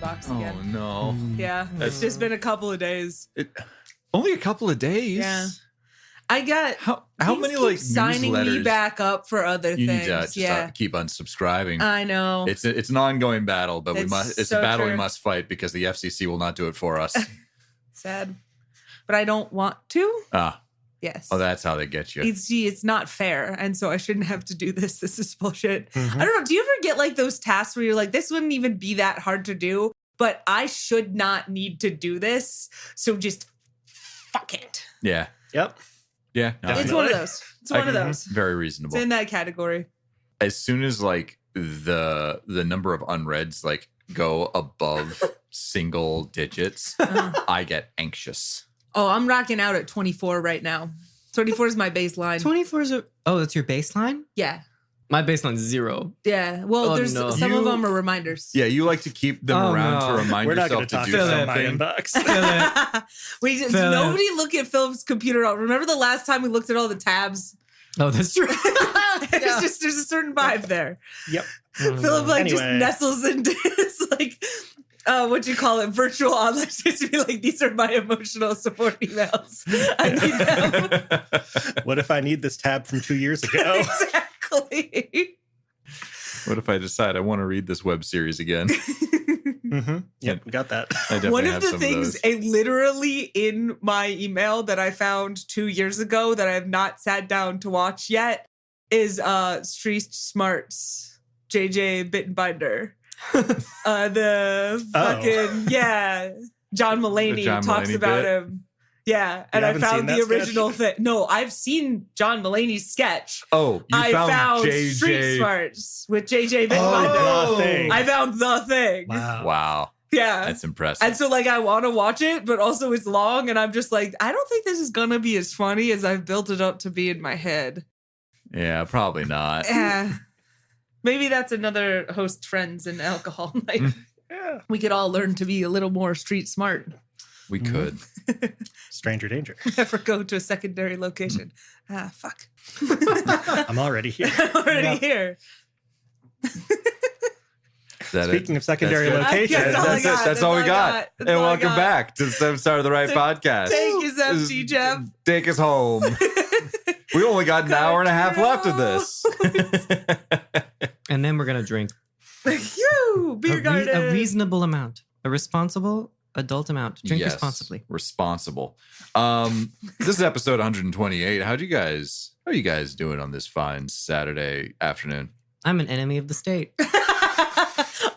box Oh again. no. Yeah, it's just been a couple of days. Only a couple of days. Yeah. I got How things many keep like signing me newsletters? back up for other You things. need to just keep unsubscribing. I know. It's an ongoing battle, but it's so a battle we true. must fight because the FCC will not do it for us. Sad, but I don't want to. Yes. Oh, that's how they get you. It's not fair, and so I shouldn't have to do this. This is bullshit. Mm-hmm. I don't know. Do you ever get like those tasks where you're like, this wouldn't even be that hard to do, but I should not need to do this, so just fuck it. Yeah. Yep. Yeah. No, It's one of those. It's one of those. Very reasonable. It's in that category. As soon as like the number of unreads like go above single digits, I get anxious. Oh, I'm rocking out at 24 right now. 24 is my baseline. 24 is that's your baseline? Yeah. My baseline is 0. Yeah. Well, there's some of them are reminders. Yeah, you like to keep them around to remind We're not going yourself to to talk do about my something. inbox. Wait, did nobody look at Phil's computer? Remember the last time we looked at all the tabs? Oh, that's true. It's just there's a certain vibe there. Yep. Philip just Anyway. nestles into his like what you call it, virtual online to be like, these are my emotional support emails. I need them. What if I need this tab from 2 years ago? Exactly. What if I decide I want to read this web series again? Mm-hmm. Yep, got that. I definitely One of have the some things of those. literally in my email that I found 2 years ago that I have not sat down to watch yet is Street Smarts JJ Bittenbinder. The fucking John Mulaney John talks Mulaney about bit? him. Yeah, and I haven't found seen the that sketch? original thing. No, I've seen John Mulaney's sketch. Oh, you I found JJ. Street Smarts with JJ Bittenbinder. Oh, the thing. I found the thing. Wow. Wow, Yeah. that's impressive. And so, like, I want to watch it, but also it's long, and I'm just like, I don't think this is gonna be as funny as I've built it up to be in my head. Yeah, probably not. Maybe that's another host friends and alcohol night. Yeah. We could all learn to be a little more street smart. We could. Stranger danger. Never go to a secondary location. Fuck. I'm already here. I'm already here. Is that Speaking it? of secondary That's good. locations, That's all I got. That's all we I got. That's And all I welcome got. back to the Start of the Right podcast. Thank you, ZFG, Geoff. Take us home. We only got an hour and a half left of this. And then we're going to drink Phew, beer garden. a reasonable amount. A responsible adult amount. Drink Yes, responsibly. Responsible. This is episode 128. How are you guys doing on this fine Saturday afternoon? I'm an enemy of the state.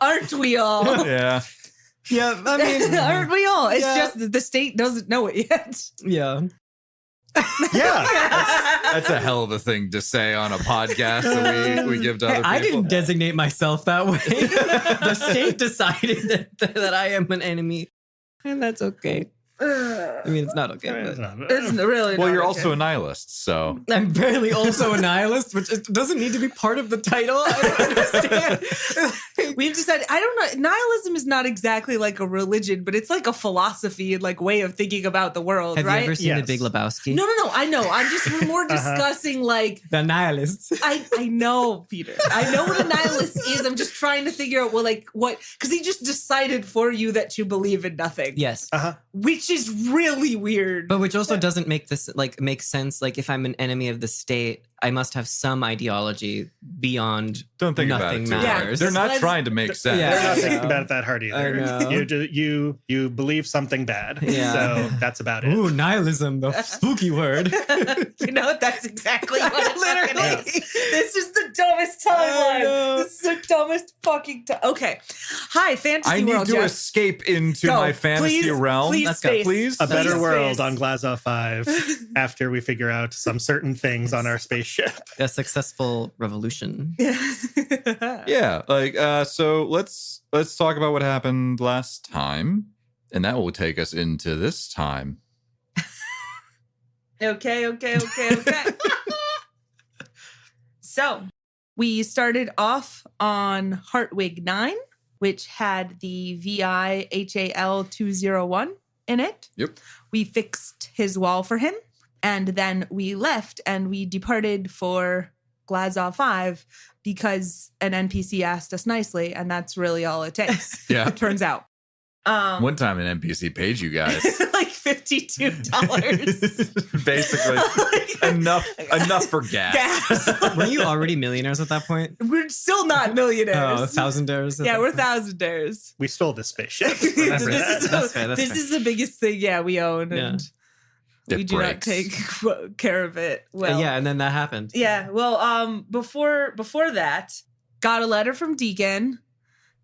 Aren't we all? Yeah. Yeah, I mean, Aren't we all? It's Yeah. just that the state doesn't know it yet. yeah. yeah. That's a hell of a thing to say on a podcast that we give to other people. I didn't designate myself that way. The state decided that I am an enemy. And that's okay. I mean, it's not okay. But It's really Well, not you're okay. also a nihilist, so I'm barely also a nihilist, which doesn't need to be part of the title. I don't understand. We've decided, I don't know, nihilism is not exactly like a religion, but it's like a philosophy and like way of thinking about the world, Have right? you ever seen Yes. The Big Lebowski? No, I know. I'm just more discussing like, The nihilists. I know, Peter. I know what a nihilist is. I'm just trying to figure out, well, like what, because he just decided for you that you believe in nothing. Yes. Which is really weird. But which also doesn't make sense. Like if I'm an enemy of the state, I must have some ideology beyond don't think about nothing it. Too matters. hard. They're not Let's- trying to make sense. Yeah. They're not I thinking know. about it that hard either. I know. You believe something bad. Yeah. So that's about it. Ooh, nihilism, the spooky word. You know, that's exactly what it literally. Yeah. This is the dumbest timeline. This is the dumbest fucking time. Okay. Hi, Fantasy I need World, to Geoff. escape into Go. my fantasy Please, realm. Please, Let's go. space. Please. A better Please, world space. on Glazov 5 after we figure out some certain things on our spaceship. A successful revolution. Yeah, like so let's talk about what happened last time, and that will take us into this time. Okay. So we started off on Hartwig 9, which had the VI HAL 201 in it. Yep. We fixed his wall for him, and then we left and we departed for Glazov 5 because an NPC asked us nicely, and that's really all it takes. Yeah. Turns out. One time an NPC paid you guys like $52. basically enough for gas. Were you already millionaires at that point? We're still not millionaires. Oh, thousandaires. Yeah, we're thousandaires. We stole this spaceship. This Remember that? is That's fair. is the biggest thing, we own, and It we do not breaks. take care of it well. Yeah, and then that happened. Yeah. Well, before that, got a letter from Deacon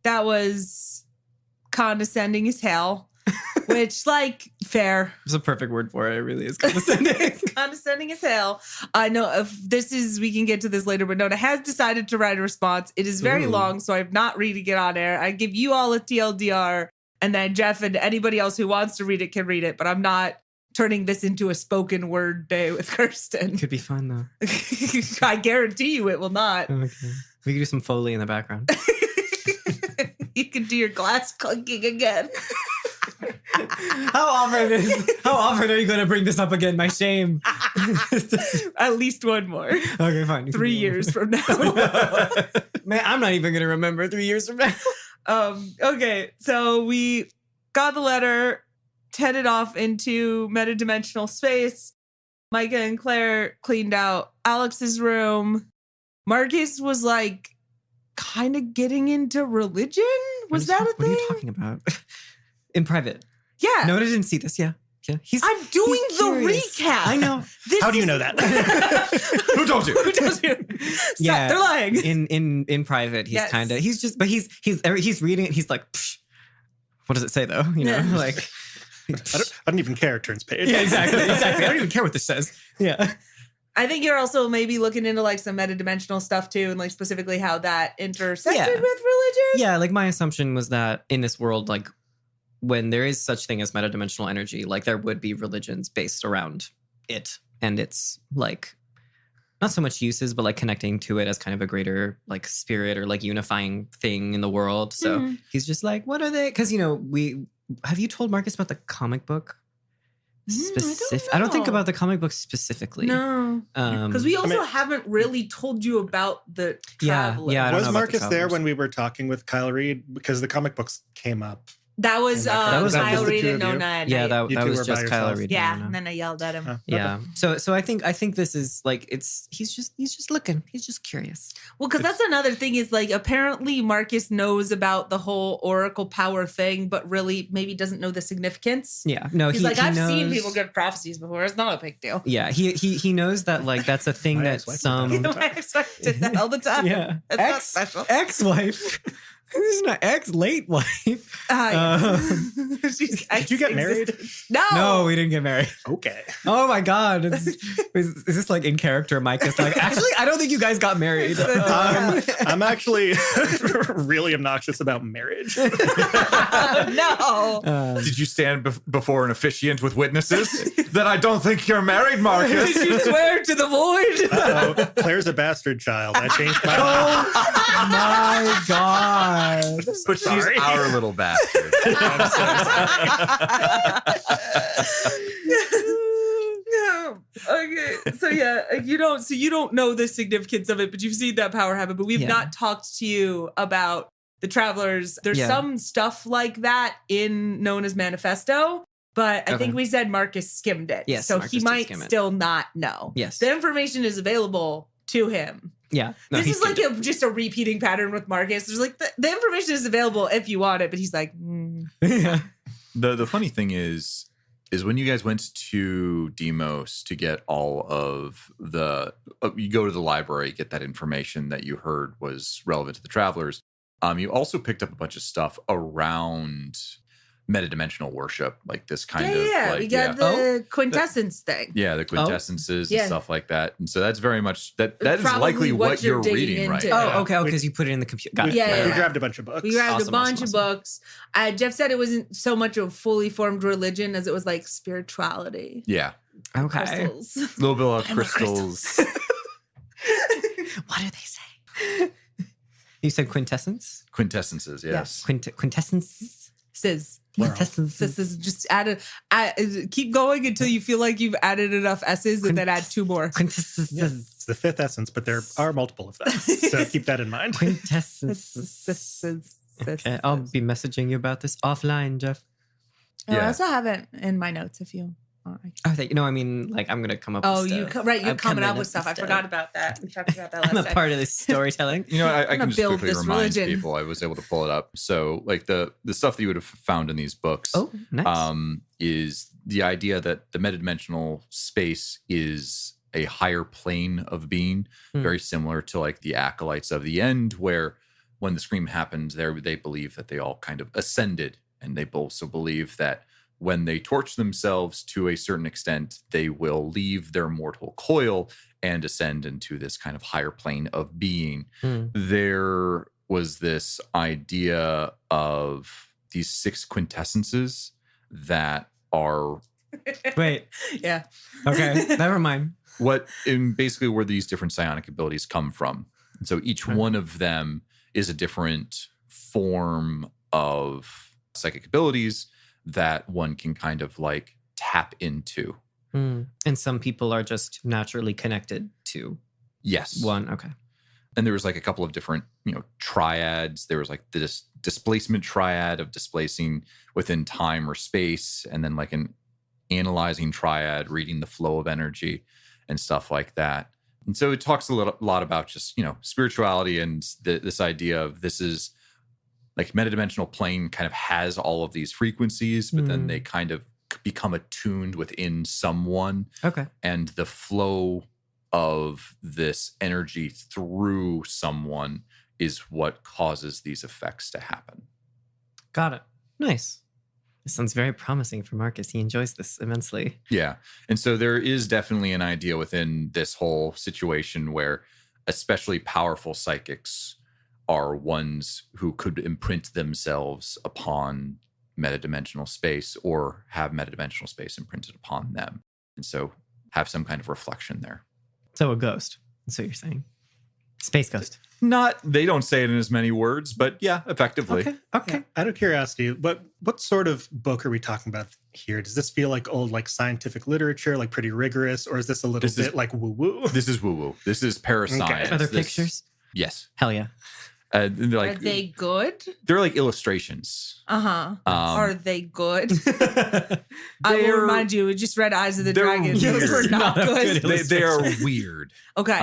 that was condescending as hell, which, like, fair. It's a perfect word for it. It really is condescending. It's condescending as hell. I know if this is, we can get to this later, but Nona has decided to write a response. It is very long, so I'm not reading it on air. I give you all a TLDR, and then Geoff and anybody else who wants to read it can read it, but I'm not turning this into a spoken word day with Kirsten. Could be fun, though. I guarantee you it will not. Okay. We could do some Foley in the background. You can do your glass clinking again. How often are you going to bring this up again? My shame. At least one more. Okay, fine. 3 years from now. Man, I'm not even going to remember 3 years from now. Okay, so we got the letter, headed off into metadimensional space. Micah and Claire cleaned out Alex's room. Marcus was like kind of getting into religion. Was that a thing? What are you talking about? In private. Yeah. No, I didn't see this. Yeah. I'm doing he's the curious. recap. I know. How do you know that? Who told you? Who does you? Yeah. They're lying. In private, he's Yes. kind of he's reading it. He's like, psh. What does it say though? You know, Yeah. like. I don't even care. Turns page. Yeah, exactly. I don't even care what this says. Yeah. I think you're also maybe looking into like some metadimensional stuff too, and like specifically how that intersected with religion. Yeah, like my assumption was that in this world, like when there is such thing as metadimensional energy, like there would be religions based around it, and it's like not so much uses, but like connecting to it as kind of a greater like spirit or like unifying thing in the world. So he's just like, what are they? Because have you told Marcus about the comic book? I don't think know. about the comic book specifically. No, because we also haven't really told you about the traveler. Yeah, I don't know Was about Marcus the there travelers. when we were talking with Kyle Reed? Because the comic books came up. That was That was Kyle just the Reed two and of you? Nona. And Yeah, I- that You two was were by just Kylo yourselves? Reed. yeah, and and then I yelled at him. Huh. Yeah. So I think this is like he's just looking. He's just curious. Well, because that's another thing is like apparently Marcus knows about the whole Oracle power thing, but really maybe doesn't know the significance. Yeah. No, He's he like, I've seen knows- people get prophecies before. It's not a big deal. Yeah, he knows that like that's a thing My that ex-wife some My ex-wife did that all the time. yeah It's not special. ex-wife. This is not ex-late wife. She's Did you get married? ex-existence. No. No, we didn't get married. Okay. Oh my god, is this like in character? Micah's like, actually, I don't think you guys got married. I'm actually really obnoxious about marriage. No. Did you stand before an officiant with witnesses that I don't think you're married, Marcus? Did you swear to the void? Uh-oh. Claire's a bastard child. I changed my mind. Oh my god. But she's Sorry. our little bastard. No. Okay. So yeah, you don't know the significance of it, but you've seen that power happen. But we've Yeah. not talked to you about the travelers. There's Yeah. some stuff like that in Nona's manifesto, but I think Okay. we said Marcus skimmed it. Yes, so Marcus he did might skim it. still not know. Yes. The information is available to him. Yeah. No, This he is like skimmed just a repeating pattern with Marcus. There's like the information is available if you want it, but he's like, it. Yeah. The funny thing is when you guys went to Demos to get all of the you go to the library, get that information that you heard was relevant to the travelers. You also picked up a bunch of stuff around metadimensional worship, like this kind of like we got the quintessence thing. the quintessences Yeah. and stuff like that. And so that's very much that is Probably likely what what you're you're digging reading right into. now. Oh, okay, because you put it in the computer. Got it. Yeah, We yeah. grabbed a bunch of books. We grabbed Awesome, a bunch awesome, of books. Jeff said it wasn't so much a fully formed religion as it was like spirituality. Yeah. Okay. Crystals. A little bit of I'm a crystals. What do they say? You said quintessence? Quintessences, yes. Quintessence? Plural. Quintessence. This is just keep going until you feel like you've added enough S's and then add two more. Quintessence. Yeah, it's the fifth essence, but there are multiple of them. So keep that in mind. Quintessence. Okay, I'll be messaging you about this offline, Geoff. I also have it in my notes if you. I think I mean, like I'm gonna come up. Oh, with you're stuff. coming up with stuff. I forgot about that. We talked about that last I'm a time. part of this storytelling. You know, I can just build quickly this remind religion. people. I was able to pull it up. So, like the stuff that you would have found in these books, Oh, nice. is the idea that the metadimensional space is a higher plane of being, very similar to like the acolytes of the end, where when the scream happened, they believe that they all kind of ascended, and they also believe that when they torch themselves to a certain extent, they will leave their mortal coil and ascend into this kind of higher plane of being. There was this idea of these 6 quintessences that are Wait. Yeah. Okay. Never mind. basically where these different psionic abilities come from. And so each one of them is a different form of psychic abilities that one can kind of like tap into. And some people are just naturally connected to one. Okay. And there was like a couple of different, triads. There was like the displacement triad of displacing within time or space, and then like an analyzing triad, reading the flow of energy and stuff like that. And so it talks a lot about just, spirituality and this idea of this is like metadimensional plane kind of has all of these frequencies, but then they kind of become attuned within someone. Okay. And the flow of this energy through someone is what causes these effects to happen. Got it. Nice. This sounds very promising for Marcus. He enjoys this immensely. Yeah. And so there is definitely an idea within this whole situation where especially powerful psychics are ones who could imprint themselves upon metadimensional space or have metadimensional space imprinted upon them. And so have some kind of reflection there. So a ghost. That's what you're saying. Space ghost. They don't say it in as many words, but yeah, effectively. Okay. Yeah. Out of curiosity, what sort of book are we talking about here? Does this feel like old, like scientific literature, like pretty rigorous, or is this a little bit like woo-woo? This is woo-woo. This is parascience. Okay. Are there pictures? Yes. Hell yeah. Are they good? They're like illustrations. Are they good? I will remind you, we just read Eyes of the Dragon. Those were not good. They are weird. Okay.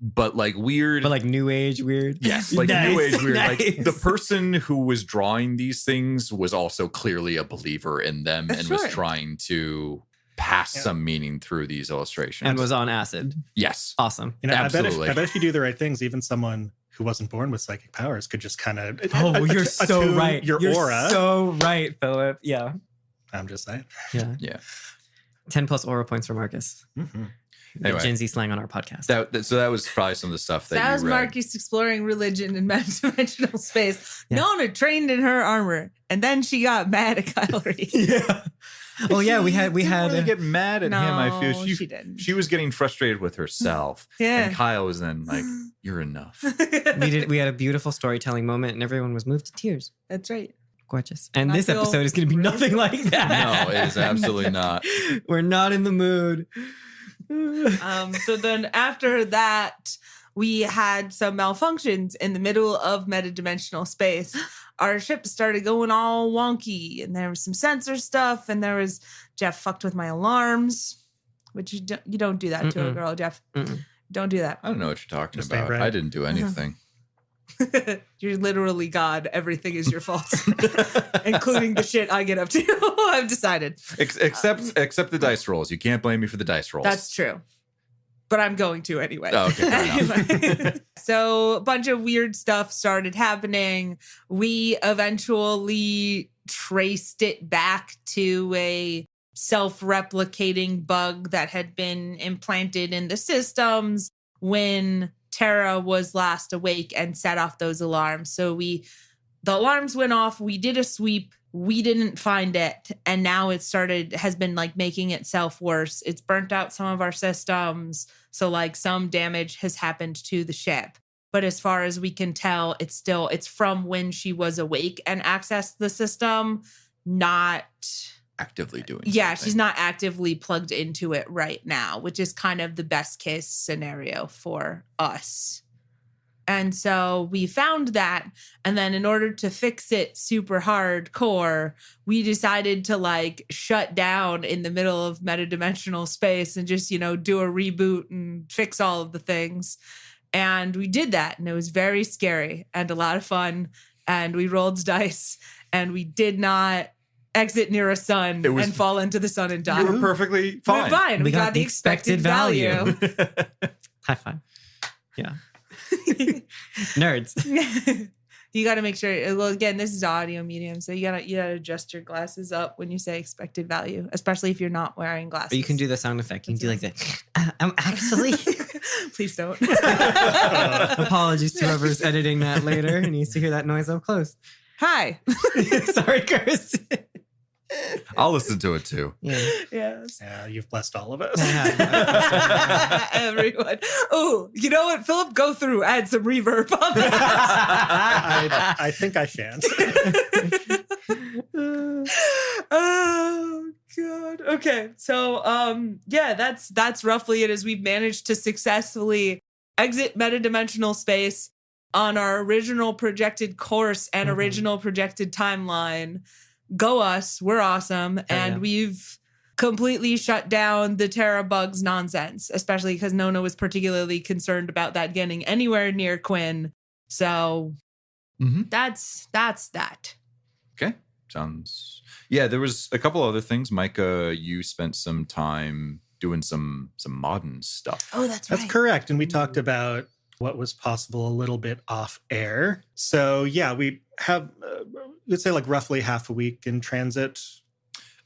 But like weird. But like new age weird. Yes, like Nice, new age weird. nice. Like the person who was drawing these things was also clearly a believer in them and was trying to pass some meaning through these illustrations. And was on acid. Yes. Awesome. Absolutely. I bet if you do the right things, even someone who wasn't born with psychic powers could just kind of you're so right. Your aura. You're so right, Philip. Yeah. I'm just saying. Yeah. 10 plus aura points for Marcus. Mm-hmm. Anyway, Gen Z slang on our podcast. So that was probably some of the stuff that that you was read. Marcus exploring religion in metadimensional space. Yeah. Nona trained in her armor, and then she got mad at Kyle Reese. Yeah. Oh yeah, we had Didn't really get mad at him. I feel she didn't. She was getting frustrated with herself. Yeah. And Kyle was then like, "You're enough." we had a beautiful storytelling moment, and everyone was moved to tears. That's right. Gorgeous. And I this feel episode is going to be nothing like that. No, it is absolutely not. We're not in the mood. So then after that, we had some malfunctions in the middle of metadimensional space. Our ship started going all wonky, and there was some sensor stuff, and there was Geoff fucked with my alarms, which you don't do that to a girl, Geoff. Don't do that. I don't know what you're talking Just ain't about. right. I didn't do anything. You're literally God. Everything is your fault, including the shit I get up to. I've decided. Except the dice rolls. You can't blame me for the dice rolls. That's true. But I'm going to anyway. Oh, okay, fair enough. Anyway. So a bunch of weird stuff started happening. We eventually traced it back to a self-replicating bug that had been implanted in the systems when Tara was last awake and set off those alarms. So the alarms went off. We did a sweep. We didn't find it. And now has been like making itself worse. It's burnt out some of our systems. So like some damage has happened to the ship. But as far as we can tell, it's from when she was awake and accessed the system, not actively doing Yeah, something. she's not actively plugged into it right now, which is kind of the best case scenario for us. And so we found that. And then in order to fix it super hardcore, we decided to like shut down in the middle of metadimensional space and just, you know, do a reboot and fix all of the things. And we did that. And it was very scary and a lot of fun. And we rolled dice and we did not exit near a sun and fall into the sun and die. You were perfectly fine. We were fine. We got the expected value. High five. Yeah. Nerds. You got to make sure. Well, again, this is audio medium, so you gotta adjust your glasses up when you say expected value, especially if you're not wearing glasses. But you can do the sound effect. You can do like that. I'm actually. Please don't. Apologies to whoever's editing that later and needs to hear that noise up close. Hi. Sorry, Chris. I'll listen to it too. Yeah. Yes. Yeah, you've blessed all of us. Everyone. Oh, you know what, Philip? Go through, add some reverb on that. I think I shan't. Oh God. Okay. So yeah, that's roughly it. As we've managed to successfully exit metadimensional space on our original projected course and original projected timeline. Go us, we're awesome. And we've completely shut down the Terra bugs nonsense, especially because Nona was particularly concerned about that getting anywhere near Quinn. So that's that. Okay. Sounds. Yeah, there was a couple other things. Micah, you spent some time doing some modern stuff. Oh, that's right. That's correct. And we talked about what was possible a little bit off air. So yeah, we have, let's say like roughly half a week in transit.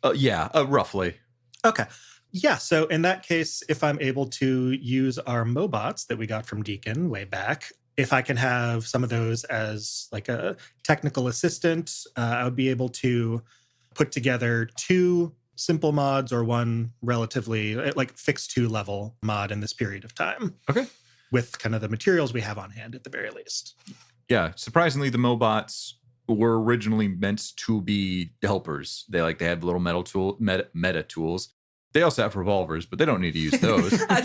Roughly. Okay. Yeah. So in that case, if I'm able to use our Mobots that we got from Deacon way back, if I can have some of those as like a technical assistant, I would be able to put together 2 simple mods or 1 relatively like fixed 2 level mod in this period of time. Okay. With kind of the materials we have on hand at the very least. Yeah. Surprisingly, the Mobots were originally meant to be helpers. They had little meta tools. They also have revolvers, but they don't need to use those. I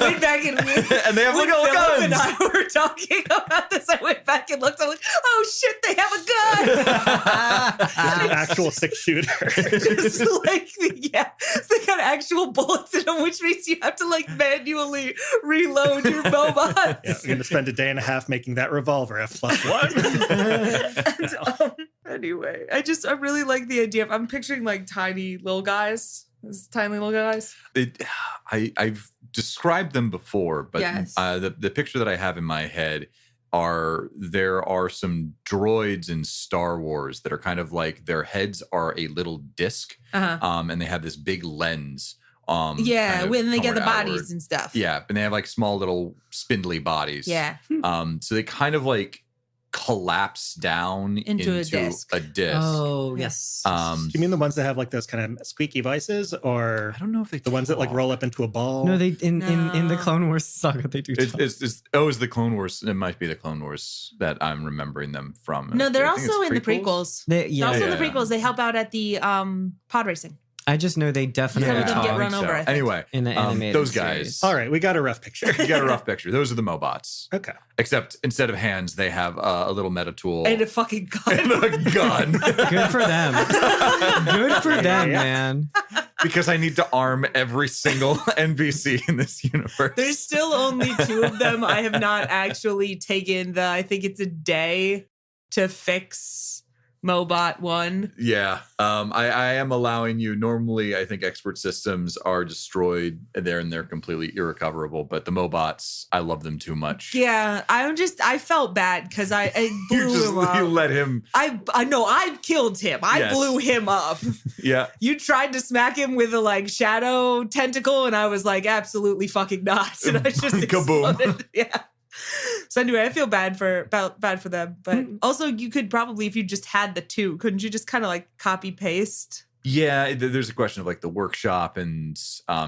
went back and and they have little Philip guns. And I were talking about this. I went back and looked. I'm like, oh shit, they have a gun. Just an actual 6-shooter. Just like, yeah, they got actual bullets in them, which means you have to like manually reload your Mobot. Yeah, I'm going to spend a day and a half making that revolver F+1. And, anyway, I really like the idea of, I'm picturing like tiny little guys. Those tiny little guys. I've described them before, but yes. The picture that I have in my head there are some droids in Star Wars that are kind of like their heads are a little disc, and they have this big lens. Yeah, kind of when they get the bodies outward. and stuff. Yeah, and they have like small little spindly bodies. Yeah. So they kind of like collapse down into a disc. Oh, yes. Do you mean the ones that have like those kind of squeaky voices, or I don't know if they the ones that like roll up into a ball? No, they in the Clone Wars saga they do. It's the Clone Wars. It might be the Clone Wars that I'm remembering them from. No, they're I think also it's in the prequels. They're also in the prequels. They help out at the pod racing. I just know they definitely Some of them get run over, I think. Anyway, in the animated those series. guys. All right, we got a rough picture. You got a rough picture. Those are the Mobots. Okay. Except instead of hands, they have a little meta tool And a fucking gun. and a gun. Good for them. Good for them, man. Because I need to arm every single NPC in this universe. There's still only 2 of them. I have not actually taken I think it's a day to fix Mobot 1. Yeah. I am allowing you. Normally, I think expert systems are destroyed and they're completely irrecoverable. But the Mobots, I love them too much. Yeah, I felt bad because I blew him up. You let him. I know I killed him. I blew him up. Yeah. You tried to smack him with a like shadow tentacle, and I was like, absolutely fucking not. And I just Kaboom. exploded. Yeah. So anyway, I feel bad for them, but also you could probably, if you just had the 2, couldn't you just kind of like copy paste? Yeah, there's a question of like the workshop and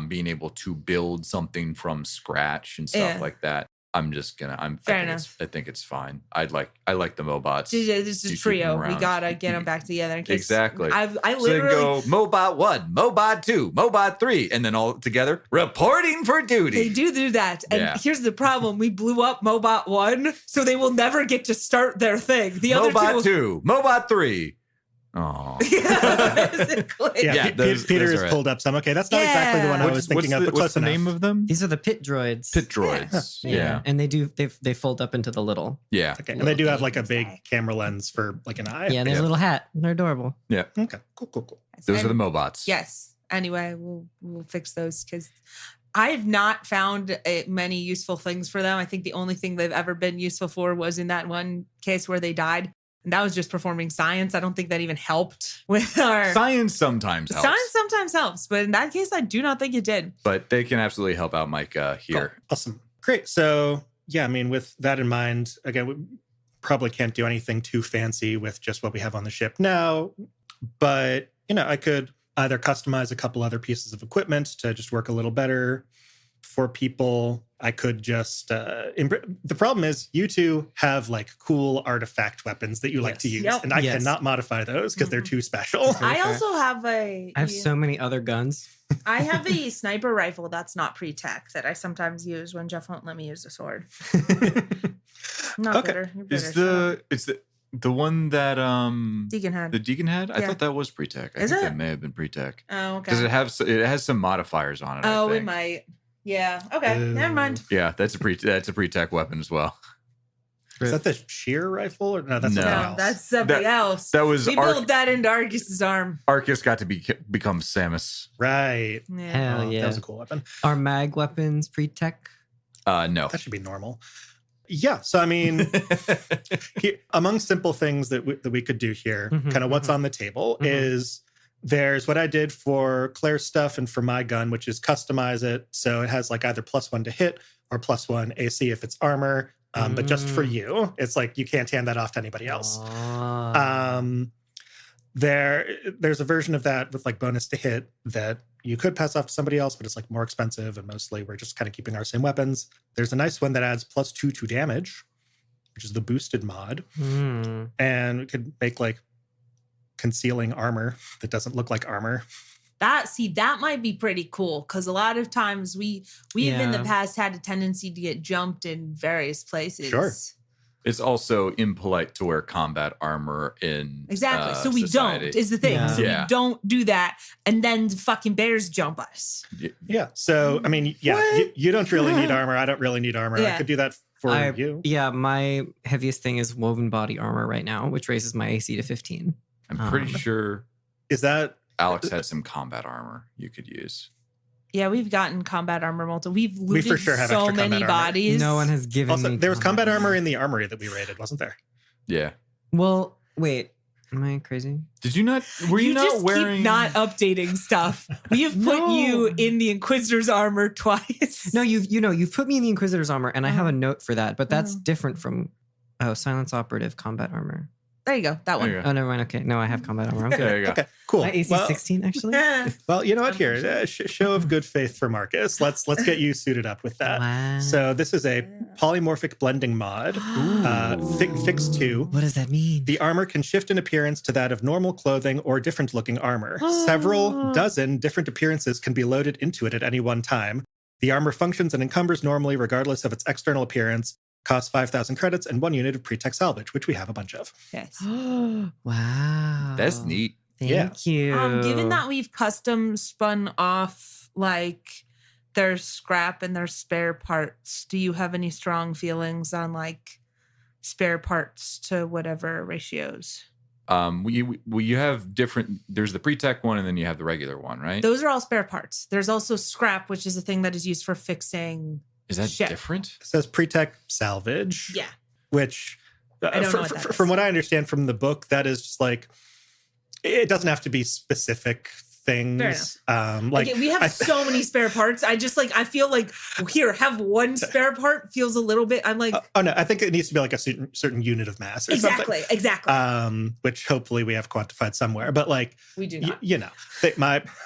being able to build something from scratch and stuff like that. I'm just gonna. I think it's fine. I like the Mobots. This is a You keep trio. them We around. gotta get them back together. In case Exactly. I So they literally go Mobot 1, Mobot 2, Mobot 3, and then all together reporting for duty. They do that. And Yeah. here's the problem. We blew up Mobot 1, so they will never get to start their thing. The other Mobot two 2, Mobot 3. Oh. yeah, basically. Yeah, those Peter are has it. pulled up some. Okay, that's not exactly the one I was thinking of, but what's close the enough. name of them? These are the pit droids. Pit droids. Yeah. And they fold up into the little. Yeah. Okay, and they do have like a big camera lens for like an eye. Yeah, and they have a little hat. They're adorable. Yeah. Okay, cool. Those are the Mobots. Yes. Anyway, we'll fix those because I have not found many useful things for them. I think the only thing they've ever been useful for was in that one case where they died. And that was just performing science. I don't think that even helped with our... Science sometimes helps. Science sometimes helps, but in that case, I do not think it did. But they can absolutely help out Micah here. Cool. Awesome. Great. So, yeah, I mean, with that in mind, again, we probably can't do anything too fancy with just what we have on the ship now. But, I could either customize a couple other pieces of equipment to just work a little better for people. I could just... the problem is you two have like cool artifact weapons that you like to use. Yep. And I Yes. cannot modify those because they're too special. I fair. also have I I have so many other guns. have a sniper rifle that's not pre-tech that I sometimes use when Geoff won't let me use a sword. Not Okay. bitter. You're bitter. It's the one that Deacon had. the Deacon had? I Yeah. thought that was pre-tech. I Is think it? that may have been pre-tech. Oh, okay. Does it has some modifiers on it? I Oh, it think. might. Yeah. Okay. Never mind. Yeah, that's a pre-tech weapon as well. Is that the shear rifle? Or no, that's No. something No, else. that's something else. That was We built that into Arcus's arm. Arcus got to become Samus. Right. Yeah. Hell Oh, yeah. That was a cool weapon. Are mag weapons pre-tech? No. That should be normal. Yeah. So, I mean, among simple things that we could do here, Mhm, kind of what's on the table is there's what I did for Claire's stuff and for my gun, which is customize it. So it has like either +1 to hit or +1 AC if it's armor. But just for you, it's like you can't hand that off to anybody else. There's a version of that with like bonus to hit that you could pass off to somebody else, but it's like more expensive. And mostly we're just kind of keeping our same weapons. There's a nice one that adds +2 to damage, which is the boosted mod. And we could make like concealing armor that doesn't look like armor. That might be pretty cool because a lot of times we've in the Yeah. past had a tendency to get jumped in various places. Sure. It's also impolite to wear combat armor in Exactly. So we society. don't is the thing. Yeah. So Yeah. we don't do that, and then fucking bears jump us. Yeah. So, I mean, yeah, you don't really need armor. I don't really need armor. I Yeah. could do that for you. Yeah, my heaviest thing is woven body armor right now, which raises my AC to 15. I'm pretty sure Is that Alex had some combat armor you could use. Yeah, we've gotten combat armor multiple. We've We looted for sure have so extra many combat armor. bodies. No one has given also me. there was combat armor in the armory that we raided, wasn't there? Yeah. Well, wait. Am I crazy? Did you not? Were you, not just wearing? keep not updating stuff. We have put No. you in the Inquisitor's armor twice. No, you've put me in the Inquisitor's armor, and I have a note for that, but that's Mhm. different from Silence Operative combat armor. There you go. That one. There you go. Oh, never mind. Okay, no, I have combat armor. I'm good. There you go. Okay, cool. My AC Well, 16 actually. well, you know what? Here, show of good faith for Marcus. Let's get you suited up with that. Wow. So this is a polymorphic blending mod, fix 2. What does that mean? The armor can shift in appearance to that of normal clothing or different looking armor. Several dozen different appearances can be loaded into it at any one time. The armor functions and encumbers normally regardless of its external appearance. Costs 5,000 credits and 1 unit of pre-tech salvage, which we have a bunch of. Yes. Wow. That's neat. Thank you. Given that we've custom spun off like their scrap and their spare parts, do you have any strong feelings on like spare parts to whatever ratios? You have different. There's the pre-tech one, and then you have the regular one, right? Those are all spare parts. There's also scrap, which is a thing that is used for fixing. Is that shit. different? It says pre-tech salvage. Yeah. Which, I don't know what that is. from what I understand from the book, that is just like, it doesn't have to be specific things. Like we have so many spare parts. I feel like here, have one spare part feels a little bit. I'm like, oh no, I think it needs to be like a certain unit of mass or something. Exactly. Which hopefully we have quantified somewhere. But like we do not.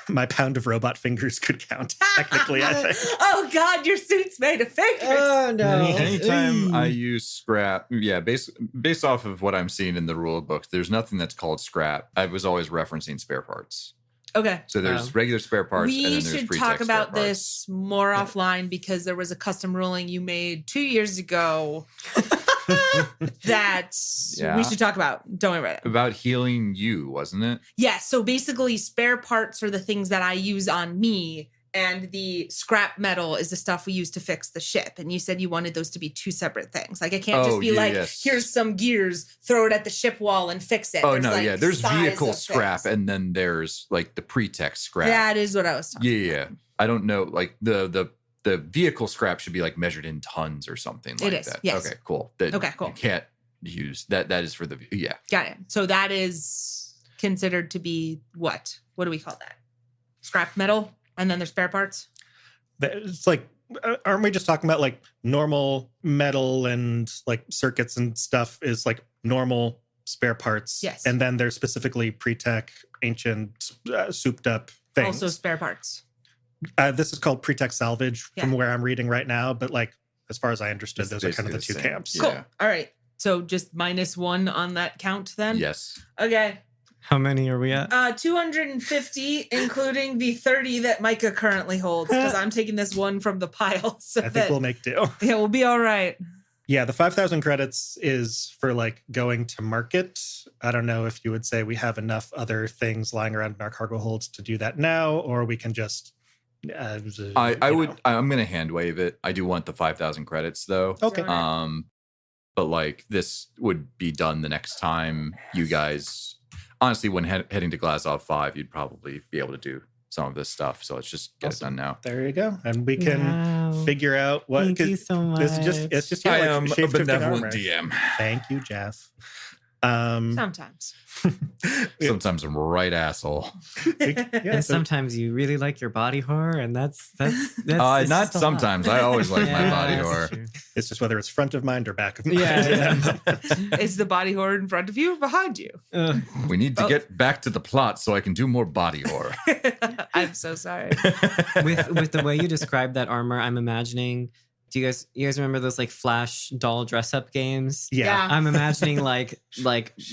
My pound of robot fingers could count technically, I think. Oh God, your suit's made of fingers. Oh no. Anytime I use scrap, based off of what I'm seeing in the rule book, there's nothing that's called scrap. I was always referencing spare parts. Okay. So there's regular spare parts. We and then there's should pre-tech talk about spare this more offline because there was a custom ruling you made 2 years ago that we should talk about. Don't worry about it. About healing you, wasn't it? Yeah. So basically, spare parts are the things that I use on me, and the scrap metal is the stuff we use to fix the ship. And you said you wanted those to be two separate things. Like I can't just be here's some gears, throw it at the ship wall and fix it. There's vehicle scrap, and then there's like the pre-tech scrap. That is what I was talking about. Yeah. I don't know, like the vehicle scrap should be like measured in tons or something like that. Yes. Okay, cool. Okay, cool. You can't use that. That is for the Got it. So that is considered to be what? What do we call that? Scrap metal? And then there's spare parts? It's like, aren't we just talking about like normal metal and like circuits and stuff is like normal spare parts? Yes. And then there's specifically pre-tech, ancient, souped up things. Also spare parts. This is called pre-tech salvage from where I'm reading right now. But like, as far as I understood, those are kind of the two camps. Cool. All right. So just -1 on that count then? Yes. Okay. How many are we at? 250, including the 30 that Micah currently holds, because I'm taking this one from the pile. So I think we'll make do. Yeah, we'll be all right. Yeah, the 5,000 credits is for like going to market. I don't know if you would say we have enough other things lying around in our cargo holds to do that now, or we can just. I'm going to hand wave it. I do want the 5,000 credits though. Okay. But like this would be done the next time you guys. Honestly, when heading to Glazov 5, you'd probably be able to do some of this stuff. So let's just get it done now. There you go. And we can figure out what. Thank you so much. It's just I am a benevolent DM. Thank you, Geoff. Sometimes. Sometimes I'm a right asshole. And sometimes you really like your body horror, and that's not sometimes. I always like my body horror. It's just whether it's front of mind or back of mind. Yeah. Is the body horror in front of you or behind you? We need to get back to the plot so I can do more body horror. I'm so sorry. With the way you describe that armor, I'm imagining. Do you guys remember those like Flash doll dress up games? Yeah. I'm imagining like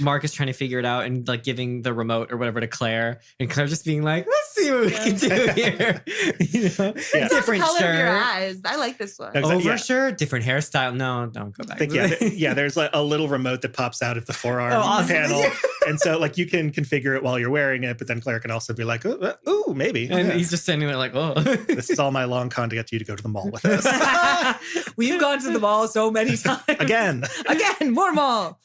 Mark is trying to figure it out and like giving the remote or whatever to Claire, and Claire just being like, "Let's see what we can do here." Different color shirt, of your eyes. I like this one. Overshirt, different hairstyle. No, don't go back. There's like a little remote that pops out of the forearm panel, and so like you can configure it while you're wearing it, but then Claire can also be like, "Ooh, maybe." And he's just standing there like, "Oh, this is all my long con to get you to go to the mall with us." We've gone to the mall so many times. Again, more mall.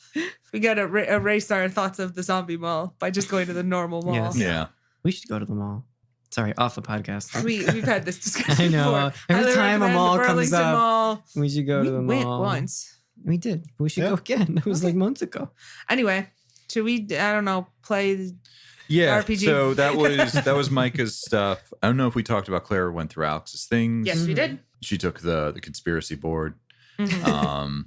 We got to erase our thoughts of the zombie mall by just going to the normal mall. Yes. Yeah. We should go to the mall. Sorry, off the podcast. We've had this discussion I know. before. Every time a mall comes up, mall. we should go to the We went mall. once. We did. We should go again. That was like months ago. Anyway, should we, I don't know, play RPG? So that was Micah's stuff. I don't know if we talked about Claire went through Alex's things. Yes, we did. She took the conspiracy board. Mm-hmm.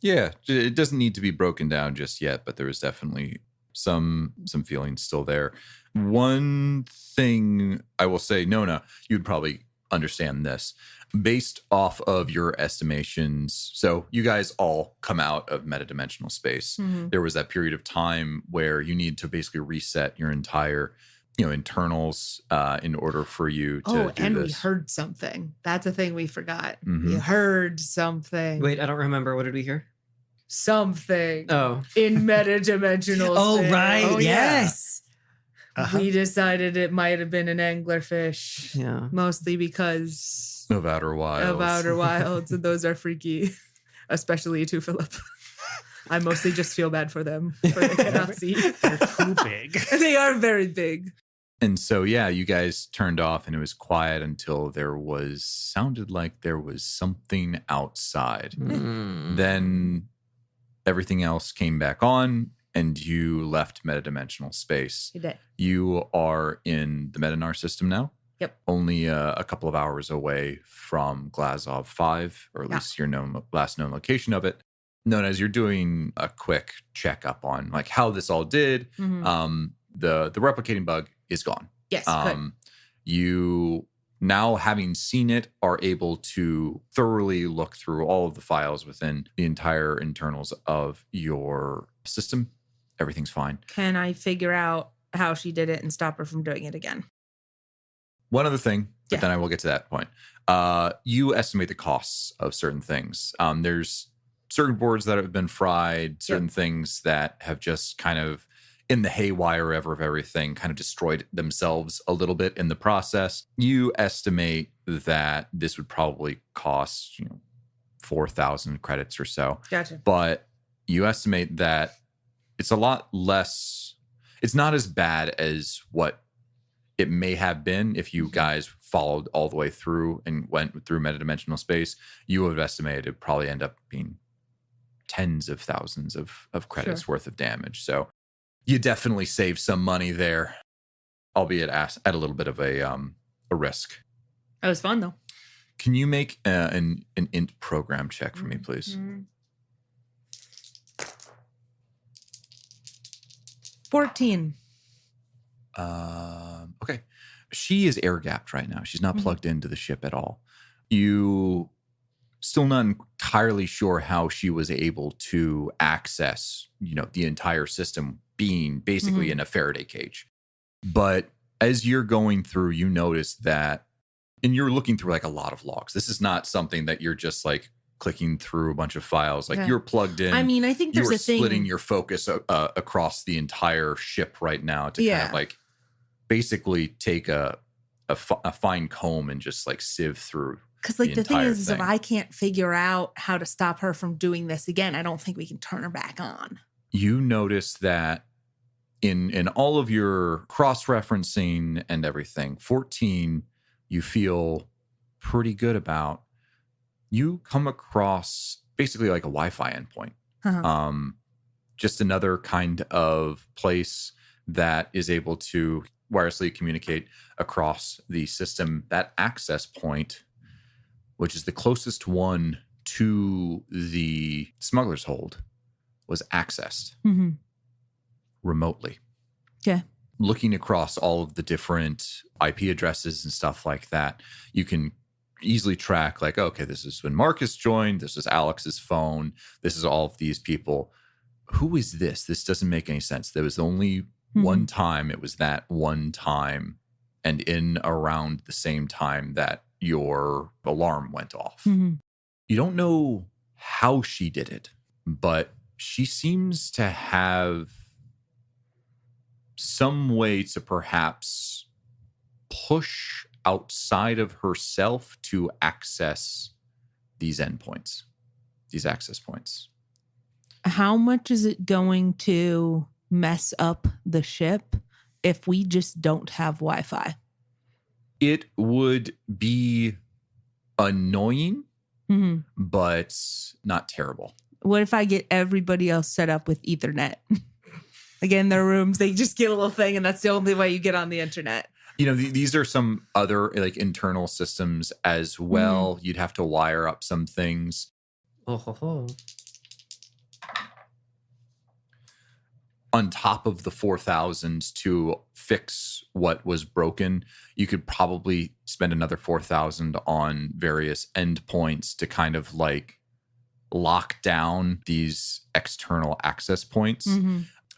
It doesn't need to be broken down just yet, but there was definitely some feelings still there. One thing I will say, Nona, you'd probably understand this. Based off of your estimations, so you guys all come out of metadimensional space. Mm-hmm. There was that period of time where you need to basically reset your entire internals in order for you to do and this. we heard something. That's a thing we forgot. Mhm. We heard something. Wait, I don't remember. What did we hear? Something. Oh. In metadimensional Oh, space. right. Oh, yeah. Yes. We decided it might have been an anglerfish. Yeah. Mostly because Of Outer Wilds. of Outer Wilds, and those are freaky, especially to Philip. I mostly just feel bad for them, for they cannot see. they're too big. They are very big. And so, you guys turned off and it was quiet until sounded like there was something outside. Mm. Then everything else came back on and you left metadimensional space. You did. You are in the Metanar system now. Yep. Only a couple of hours away from Glazov 5, or at least your last known location of it. Nona, as you're doing a quick checkup on like how this all did, the replicating bug is gone. Yes, good. You now, having seen it, are able to thoroughly look through all of the files within the entire internals of your system. Everything's fine. Can I figure out how she did it and stop her from doing it again? One other thing, but then I will get to that point. You estimate the costs of certain things. There's certain boards that have been fried, certain things that have just kind of, in the haywire of everything, kind of destroyed themselves a little bit in the process. You estimate that this would probably cost 4,000 credits or so. Gotcha. But you estimate that it's a lot less, it's not as bad as what it may have been if you guys followed all the way through and went through metadimensional space. You would have estimated it would probably end up being tens of thousands of credits worth of damage. So you definitely save some money there, albeit at a little bit of a risk. That was fun, though. Can you make an int program check for me, please? 14. Okay. She is air gapped right now. She's not plugged into the ship at all. You still not entirely sure how she was able to access, the entire system being basically in a Faraday cage. But as you're going through, you notice that, and you're looking through like a lot of logs. This is not something that you're just like clicking through a bunch of files. Like you're plugged in. I mean, I think there's a thing. You're splitting your focus across the entire ship right now to kind of like basically take a fine comb and just like sieve through. Because like the thing is if I can't figure out how to stop her from doing this again, I don't think we can turn her back on. You notice that in all of your cross-referencing and everything, 14, you feel pretty good about. You come across basically like a Wi-Fi endpoint. Just another kind of place that is able to wirelessly communicate across the system. That access point, which is the closest one to the smuggler's hold, was accessed remotely. Yeah. Looking across all of the different IP addresses and stuff like that, you can easily track like, okay, this is when Marcus joined. This is Alex's phone. This is all of these people. Who is this? This doesn't make any sense. There was only one time. It was that one time, and in around the same time that your alarm went off. You don't know how she did it, but she seems to have some way to perhaps push outside of herself to access these endpoints, these access points. How much is it going to mess up the ship if we just don't have Wi-Fi? It would be annoying, but not terrible. What if I get everybody else set up with Ethernet? Again, in their rooms, they just get a little thing, and that's the only way you get on the internet. These are some other like internal systems as well. You'd have to wire up some things. On top of the 4,000 to fix what was broken, you could probably spend another 4,000 on various endpoints to kind of like lock down these external access points.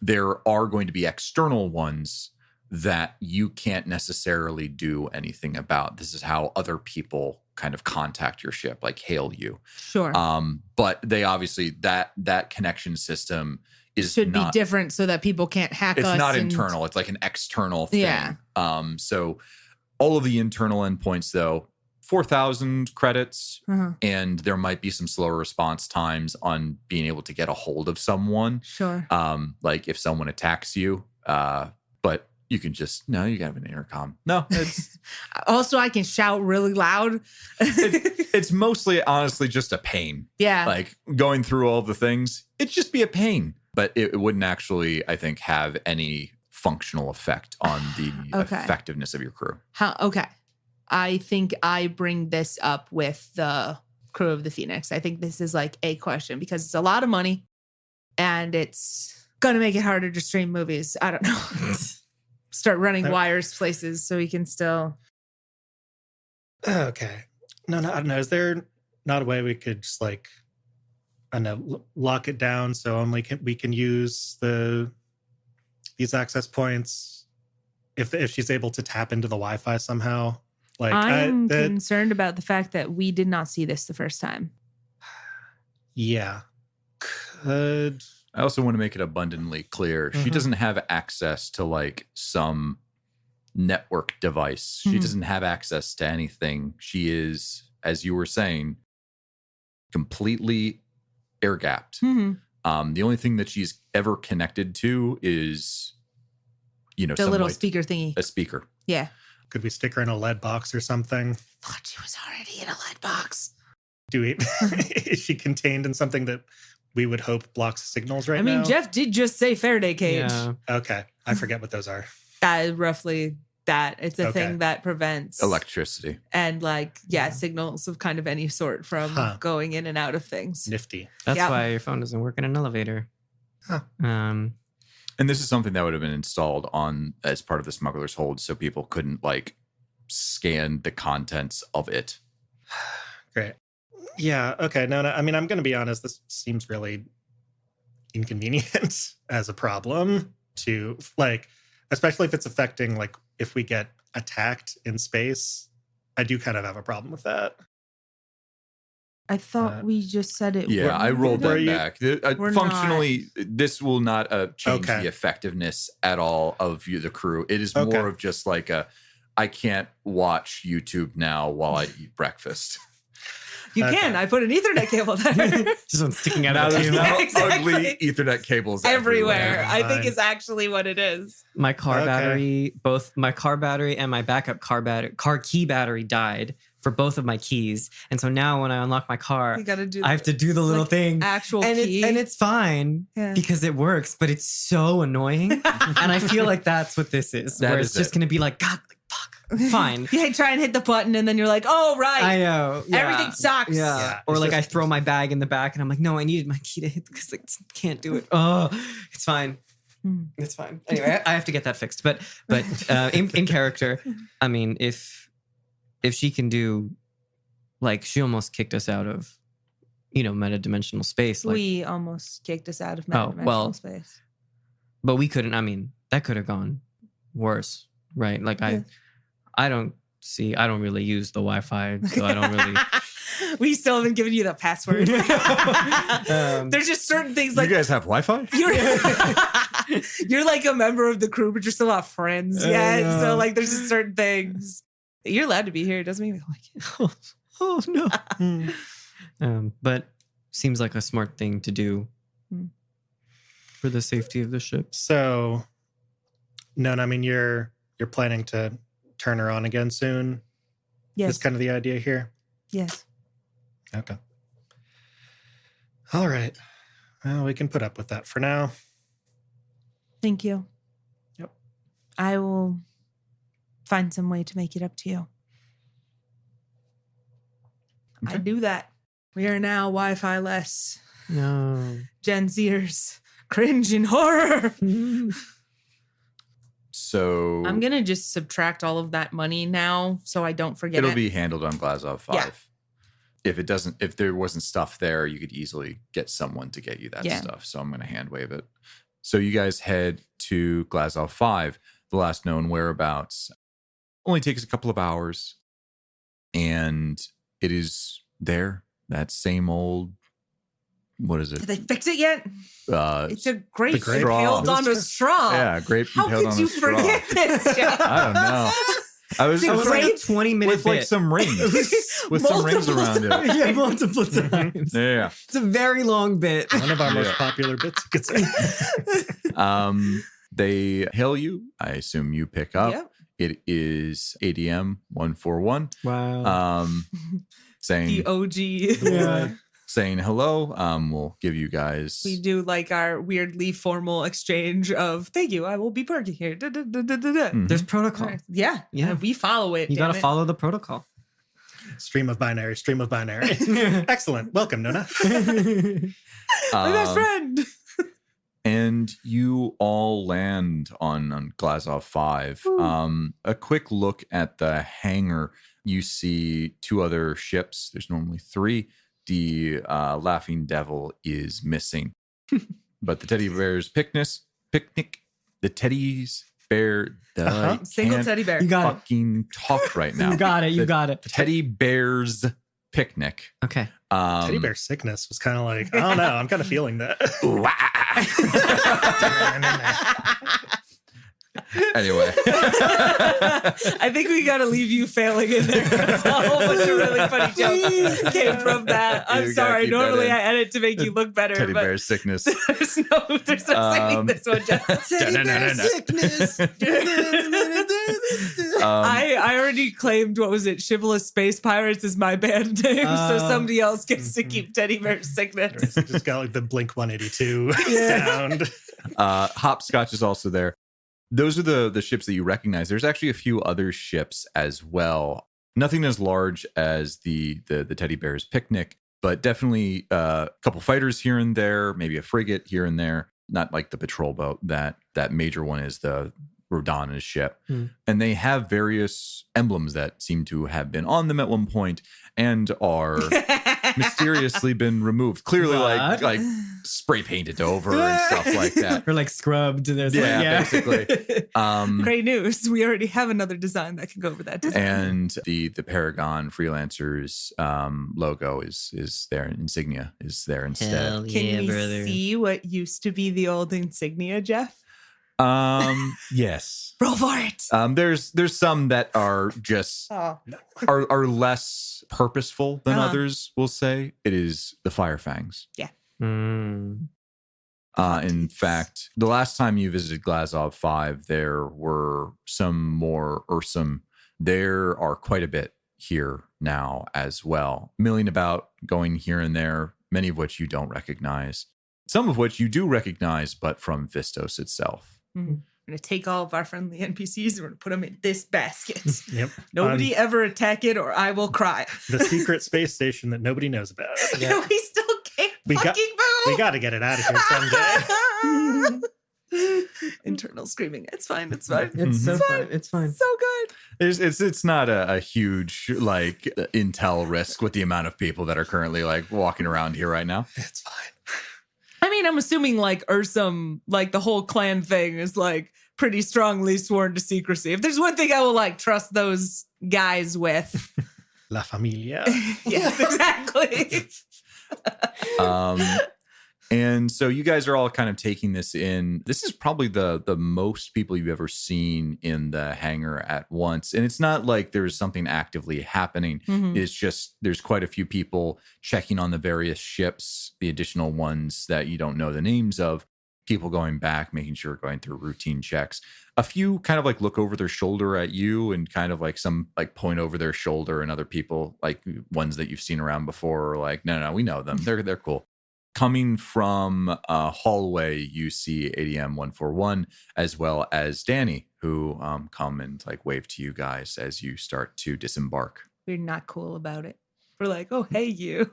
There are going to be external ones that you can't necessarily do anything about. This is how other people kind of contact your ship, like hail you. Sure. But they obviously, that connection system should be different so that people can't hack us. It's not internal. It's like an external thing. Yeah. So all of the internal endpoints, though, 4,000 credits, and there might be some slower response times on being able to get a hold of someone. Sure. Like if someone attacks you. But You can just you have an intercom. No, it's Also, I can shout really loud. it's mostly honestly just a pain. Yeah. Like going through all the things, it'd just be a pain. But it wouldn't actually, I think, have any functional effect on the effectiveness of your crew. Okay. I think I bring this up with the crew of the Phoenix. I think this is like a question because it's a lot of money and it's going to make it harder to stream movies. I don't know. Start running wires places so we can still. Okay. No, I don't know. Is there not a way we could just like, I don't know, lock it down so only we can use these access points if she's able to tap into the Wi-Fi somehow? Like I'm concerned about the fact that we did not see this the first time. Yeah. Could I also want to make it abundantly clear. She doesn't have access to like some network device. She doesn't have access to anything. She is, as you were saying, completely air gapped. The only thing that she's ever connected to is, the little speaker thingy. A speaker. Yeah. Could we stick her in a lead box or something? Thought she was already in a lead box. Is she contained in something that we would hope blocks signals now? I mean, Geoff did just say Faraday cage. Yeah. Okay. I forget what those are. That is roughly that. It's a thing that prevents electricity and signals of kind of any sort from going in and out of things. Nifty. That's why your phone doesn't work in an elevator. Huh. And this is something that would have been installed on as part of the smuggler's hold so people couldn't like scan the contents of it. Great. Yeah. Okay. No. I mean, I'm going to be honest. This seems really inconvenient as a problem to like, especially if it's affecting like if we get attacked in space. I do kind of have a problem with that. I thought we just said it. Yeah, I rolled that back. Functionally, not. This will not change the effectiveness at all of the crew. It is more of just like I can't watch YouTube now while I eat breakfast. You can. I put an Ethernet cable there. Just one sticking out Now of there's the ugly Ethernet cables everywhere. I think is actually what it is. My car battery, both my car battery and my backup car key battery died for both of my keys. And so now when I unlock my car, I have to do the little thing. Actual key. It's fine because it works, but it's so annoying. And I feel like that's what this is. Where it's just going to be like, God, fuck, fine. Yeah, try and hit the button and then you're like, oh, right. I know. Yeah. Everything sucks. Yeah. Or like I throw my bag in the back and I'm like, no, I needed my key to hit because I can't do it. Oh, it's fine. It's fine. Anyway, I have to get that fixed. But in character, I mean, if she can do, like, she almost kicked us out of, metadimensional space. Like, we almost kicked us out of metadimensional space. But we couldn't. I mean, that could have gone worse, right? Like, I don't really use the Wi-Fi, so I don't really. We still haven't given you the password. There's just certain things like you guys have Wi-Fi. You're like a member of the crew, but you're still not friends yet. So like, there's just certain things. You're allowed to be here. It doesn't mean we like it. Oh no. But seems like a smart thing to do for the safety of the ship. So, Nona, I mean, you're planning to turn her on again soon. Yes. That's kind of the idea here. Yes. Okay. All right. Well, we can put up with that for now. Thank you. Yep. I will find some way to make it up to you. Okay. I do that. We are now Wi-Fi less. No. Gen Zers cringe in horror. So I'm going to just subtract all of that money now so I don't forget It'll be handled on Glazov 5. Yeah. If there wasn't stuff there, you could easily get someone to get you that stuff. So I'm going to hand wave it. So you guys head to Glazov 5, the last known whereabouts. Only takes a couple of hours. And it is there. That same old, what is it? Did they fix it yet? It's a grape impaled on a straw. Yeah, grape impaled on a straw. How could you forget this, Geoff? I don't know. I was like a 20-minute with like some rings, with some rings around it. Yeah, multiple times. Yeah, it's a very long bit. One of our most popular bits. They hail you. I assume you pick up. Yep. It is ADM 141. Wow. Saying The OG. Yeah. saying hello. We'll give you guys. We do like our weirdly formal exchange of thank you. I will be parking here. Da, da, da, da, da, da. There's protocol. Yeah. Yeah. We follow it. You got to follow the protocol. Stream of binary. Excellent. Welcome, Nona. My best friend. And you all land on Glazov 5. A quick look at the hangar. You see 2 other ships. There's normally 3. The Laughing Devil is missing. But the Teddy Bear's picnic. The Teddy's bear. Single teddy bear. You got fucking talk right now. You got it. You got it. Teddy Bear's picnic. Okay. Teddy bear sickness was kind of like, I don't know. I'm kind of feeling that. Anyway. I think we got to leave you failing in there. That's a whole bunch of really funny jokes came from that. I'm You gotta sorry. keep that Normally in. I edit to make you look better. Teddy but Bear's sickness. there's no saying this one, Jeff. Teddy Bear sickness. I already claimed, what was it? Chivalrous Space Pirates is my band name. So somebody else gets to keep Teddy Bear's sickness. It's just got like the Blink 182 sound. Hopscotch is also there. Those are the ships that you recognize. There's actually a few other ships as well. Nothing as large as the Teddy Bear's picnic, but definitely a couple fighters here and there, maybe a frigate here and there. Not like the patrol boat. That major one is the Rhodana's ship. And they have various emblems that seem to have been on them at one point and are mysteriously been removed. Clearly like spray painted over and stuff like that. Or like scrubbed. There's Basically. Great news. We already have another design that can go over that design. And the Paragon Freelancers logo is there. Insignia is there instead. Hell Can yeah, we brother. see what used to be the old insignia, Jeff? Yes. Roll for it. There's some that are just are less purposeful than others, we'll say. It is the Fire Fangs. Yeah. In fact, the last time you visited Glazov 5, there were some more Ursum. There are quite a bit here now as well. Milling about, going here and there, many of which you don't recognize. Some of which you do recognize, but from Vistos itself. I'm going to take all of our friendly NPCs and we're going to put them in this basket. Yep. Nobody ever attack it or I will cry. The secret space station that nobody knows about. Yeah. We still can't We got- fucking move. We got to get it out of here someday. Internal screaming. It's fine. It's fine. It's so fun. It's fine. So good. It's not a huge like intel risk with the amount of people that are currently like walking around here right now. It's fine. I mean, I'm assuming like Ursum, like the whole clan thing is like pretty strongly sworn to secrecy. If there's one thing I will like trust those guys with. La Familia. Yes, exactly. And so you guys are all kind of taking this in. This is probably the most people you've ever seen in the hangar at once. And it's not like there's something actively happening. It's just there's quite a few people checking on the various ships, the additional ones that you don't know the names of, people going back, making sure going through routine checks. A few kind of like look over their shoulder at you and kind of like some like point over their shoulder, and other people like ones that you've seen around before are like, no, we know them. They're cool. Coming from a hallway, you see ADM 141 as well as Dani, who come and like wave to you guys as you start to disembark. We're not cool about it. We're like, oh, hey, you.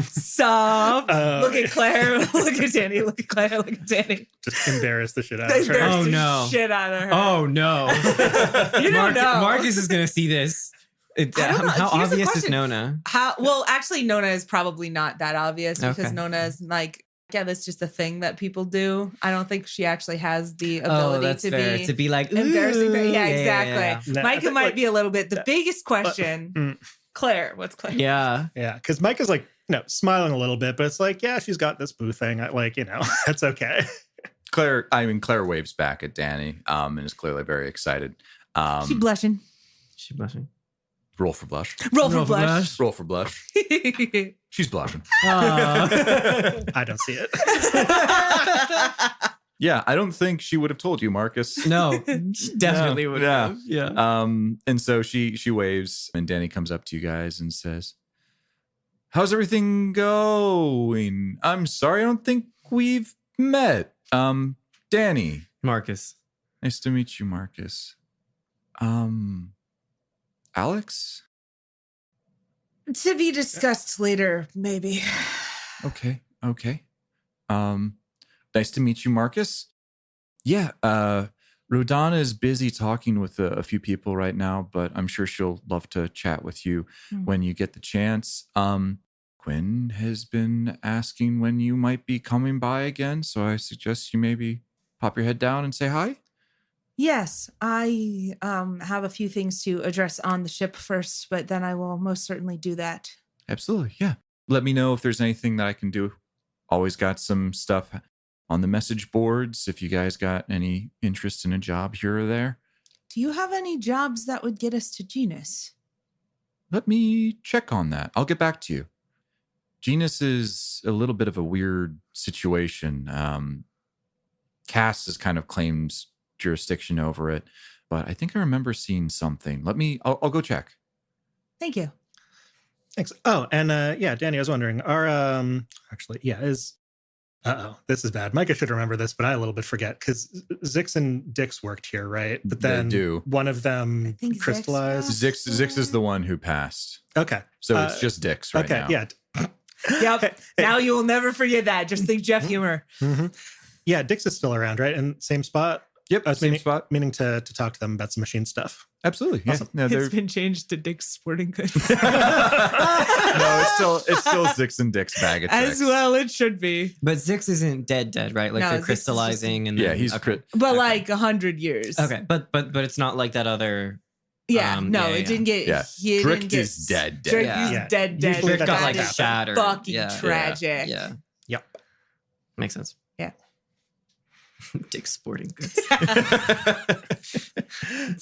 Sup? Look at Claire. Look at Dani. Look at Claire. Look at Dani. Just embarrass the shit out They of her. embarrassed Oh, the no. shit out of her. Oh, no. You don't know. Marcus is going to see this. I don't know. How Here's the obvious is question. Nona? Well, actually, Nona is probably not that obvious because Okay. Nona is like, yeah, that's just a thing that people do. I don't think she actually has the ability that's to fair. be To be like, embarrassing. ooh, Yeah, exactly. No, I Micah think, might like, be a little bit. The biggest question, Claire, what's Claire? Yeah. Yeah, because Micah's like, smiling a little bit, but it's like, yeah, she's got this boo thing. That's okay. Claire waves back at Dani and is clearly very excited. She blushing. She blushing. Roll for blush. Roll for blush. Roll for blush. She's blushing. I don't see it. Yeah, I don't think she would have told you, Marcus. No, definitely would have. Yeah. And so she waves, and Dani comes up to you guys and says, "How's everything going? I'm sorry, I don't think we've met. Dani. Marcus. Nice to meet you, Marcus. Alex? To be discussed later, maybe. Okay. Nice to meet you, Marcus. Yeah, Rhodana is busy talking with a few people right now, but I'm sure she'll love to chat with you when you get the chance. Quinn has been asking when you might be coming by again, so I suggest you maybe pop your head down and say hi. Yes, I have a few things to address on the ship first, but then I will most certainly do that. Absolutely, yeah. Let me know if there's anything that I can do. Always got some stuff on the message boards if you guys got any interest in a job here or there. Do you have any jobs that would get us to Genus? Let me check on that. I'll get back to you. Genus is a little bit of a weird situation. Cass has kind of claims jurisdiction over it, but I think I remember seeing something. I'll go check. Thank you. Thanks. Oh, and Dani, I was wondering, this is bad. Micah should remember this, but I a little bit forget because Zix and Dix worked here, right? But then They do. one of them crystallized. Zix is the one who passed. Okay. So it's just Dix right now. Yeah. Yep. Hey. Now you will never forget that. Just think Geoff humor. Mm-hmm. Yeah, Dix is still around, right? And same spot? Yep, I was same spot. meaning to talk to them about some machine stuff. Absolutely. Yeah. Awesome. No, It's been changed to Dick's Sporting Goods. no, it's still Zix and Dick's bag of tricks. As well, it should be. But Zix isn't dead, right? Like No, they're Zix is crystallizing and Yeah, then, he's okay. But Okay. like 100 years. Okay, but it's not like that other. Yeah, Yeah. it didn't get. Yeah. He didn't Drift get. is dead. Drift Yeah. is Yeah. dead. Usually It that got doesn't like happen. shattered. Fucking Yeah, tragic. Yeah. Yep. Makes sense. Yeah. Dick's Sporting Goods. That's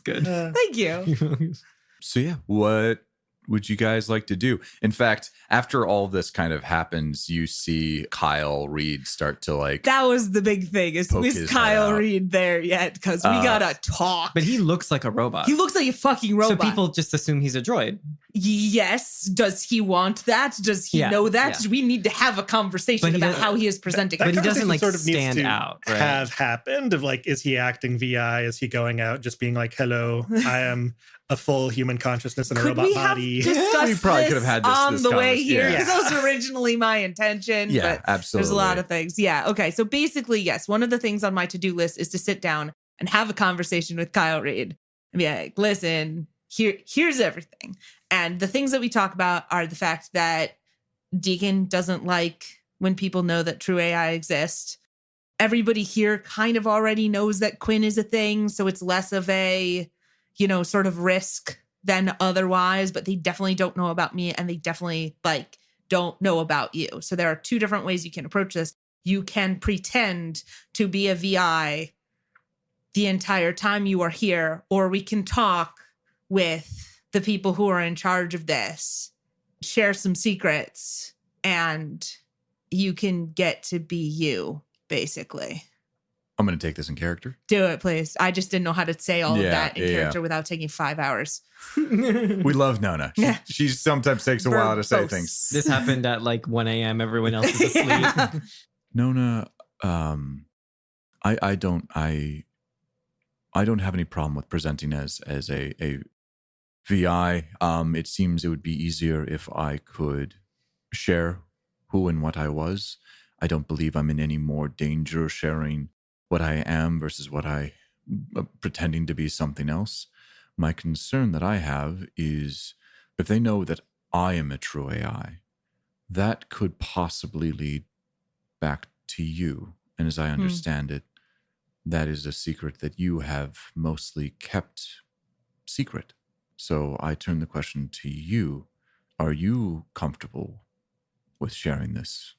good. Thank you. So yeah, what would you guys like to do? In fact, after all this kind of happens, you see Kyle Reed start to like. That was the big thing. Is Poke his head Kyle out. Reed there yet? Because we gotta talk. But he looks like a robot. He looks like a fucking robot. So people just assume he's a droid. Yes. Does he want that? Does he Yeah, know that? yeah. We need to have a conversation But he about doesn't- how he is presenting. That But he doesn't conversation like sort of needs stand to out. Right? have happened of like, is he acting VI? Is he going out just being like, hello, I am a full human consciousness in a Could robot we have body? discussed We probably could have this had this- on this the way conversation. here? Yeah. Because that was originally my intention. Yeah, but absolutely. there's a lot of things. Yeah. Okay. So basically, yes, one of the things on my to-do list is to sit down and have a conversation with Kyle Reed and be like, listen, here's everything. And the things that we talk about are the fact that Deacon doesn't like when people know that true AI exists. Everybody here kind of already knows that Quinn is a thing, so it's less of a, sort of risk than otherwise, but they definitely don't know about me and they definitely don't know about you. So there are two different ways you can approach this. You can pretend to be a VI the entire time you are here, or we can talk with the people who are in charge of this, share some secrets, and you can get to be you, basically. I'm going to take this in character. Do it, please. I just didn't know how to say all of Yeah, that in yeah. character without taking 5 hours. We love Nona. She sometimes takes a while to say Verbose. things. This happened at like 1 a.m. Everyone else is asleep. Nona, I don't have any problem with presenting as a VI. It seems it would be easier if I could share who and what I was. I don't believe I'm in any more danger sharing what I am versus what I pretending to be something else. My concern that I have is if they know that I am a true AI, that could possibly lead back to you. And as I understand it, that is a secret that you have mostly kept secret. So I turn the question to you. Are you comfortable with sharing this?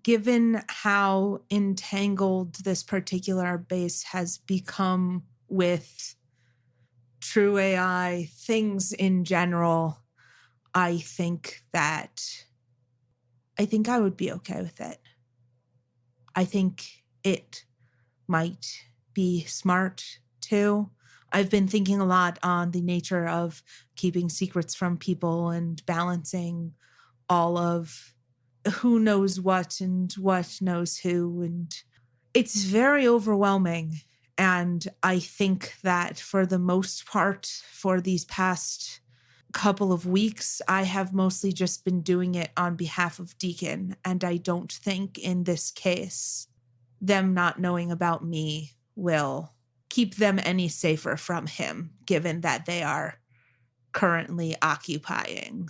Given how entangled this particular base has become with true AI, things in general, I think I would be okay with it. I think it might be smart too. I've been thinking a lot on the nature of keeping secrets from people and balancing all of who knows what and what knows who. And it's very overwhelming. And I think that for the most part, for these past couple of weeks, I have mostly just been doing it on behalf of Deacon. And I don't think in this case, them not knowing about me will keep them any safer from him, given that they are currently occupying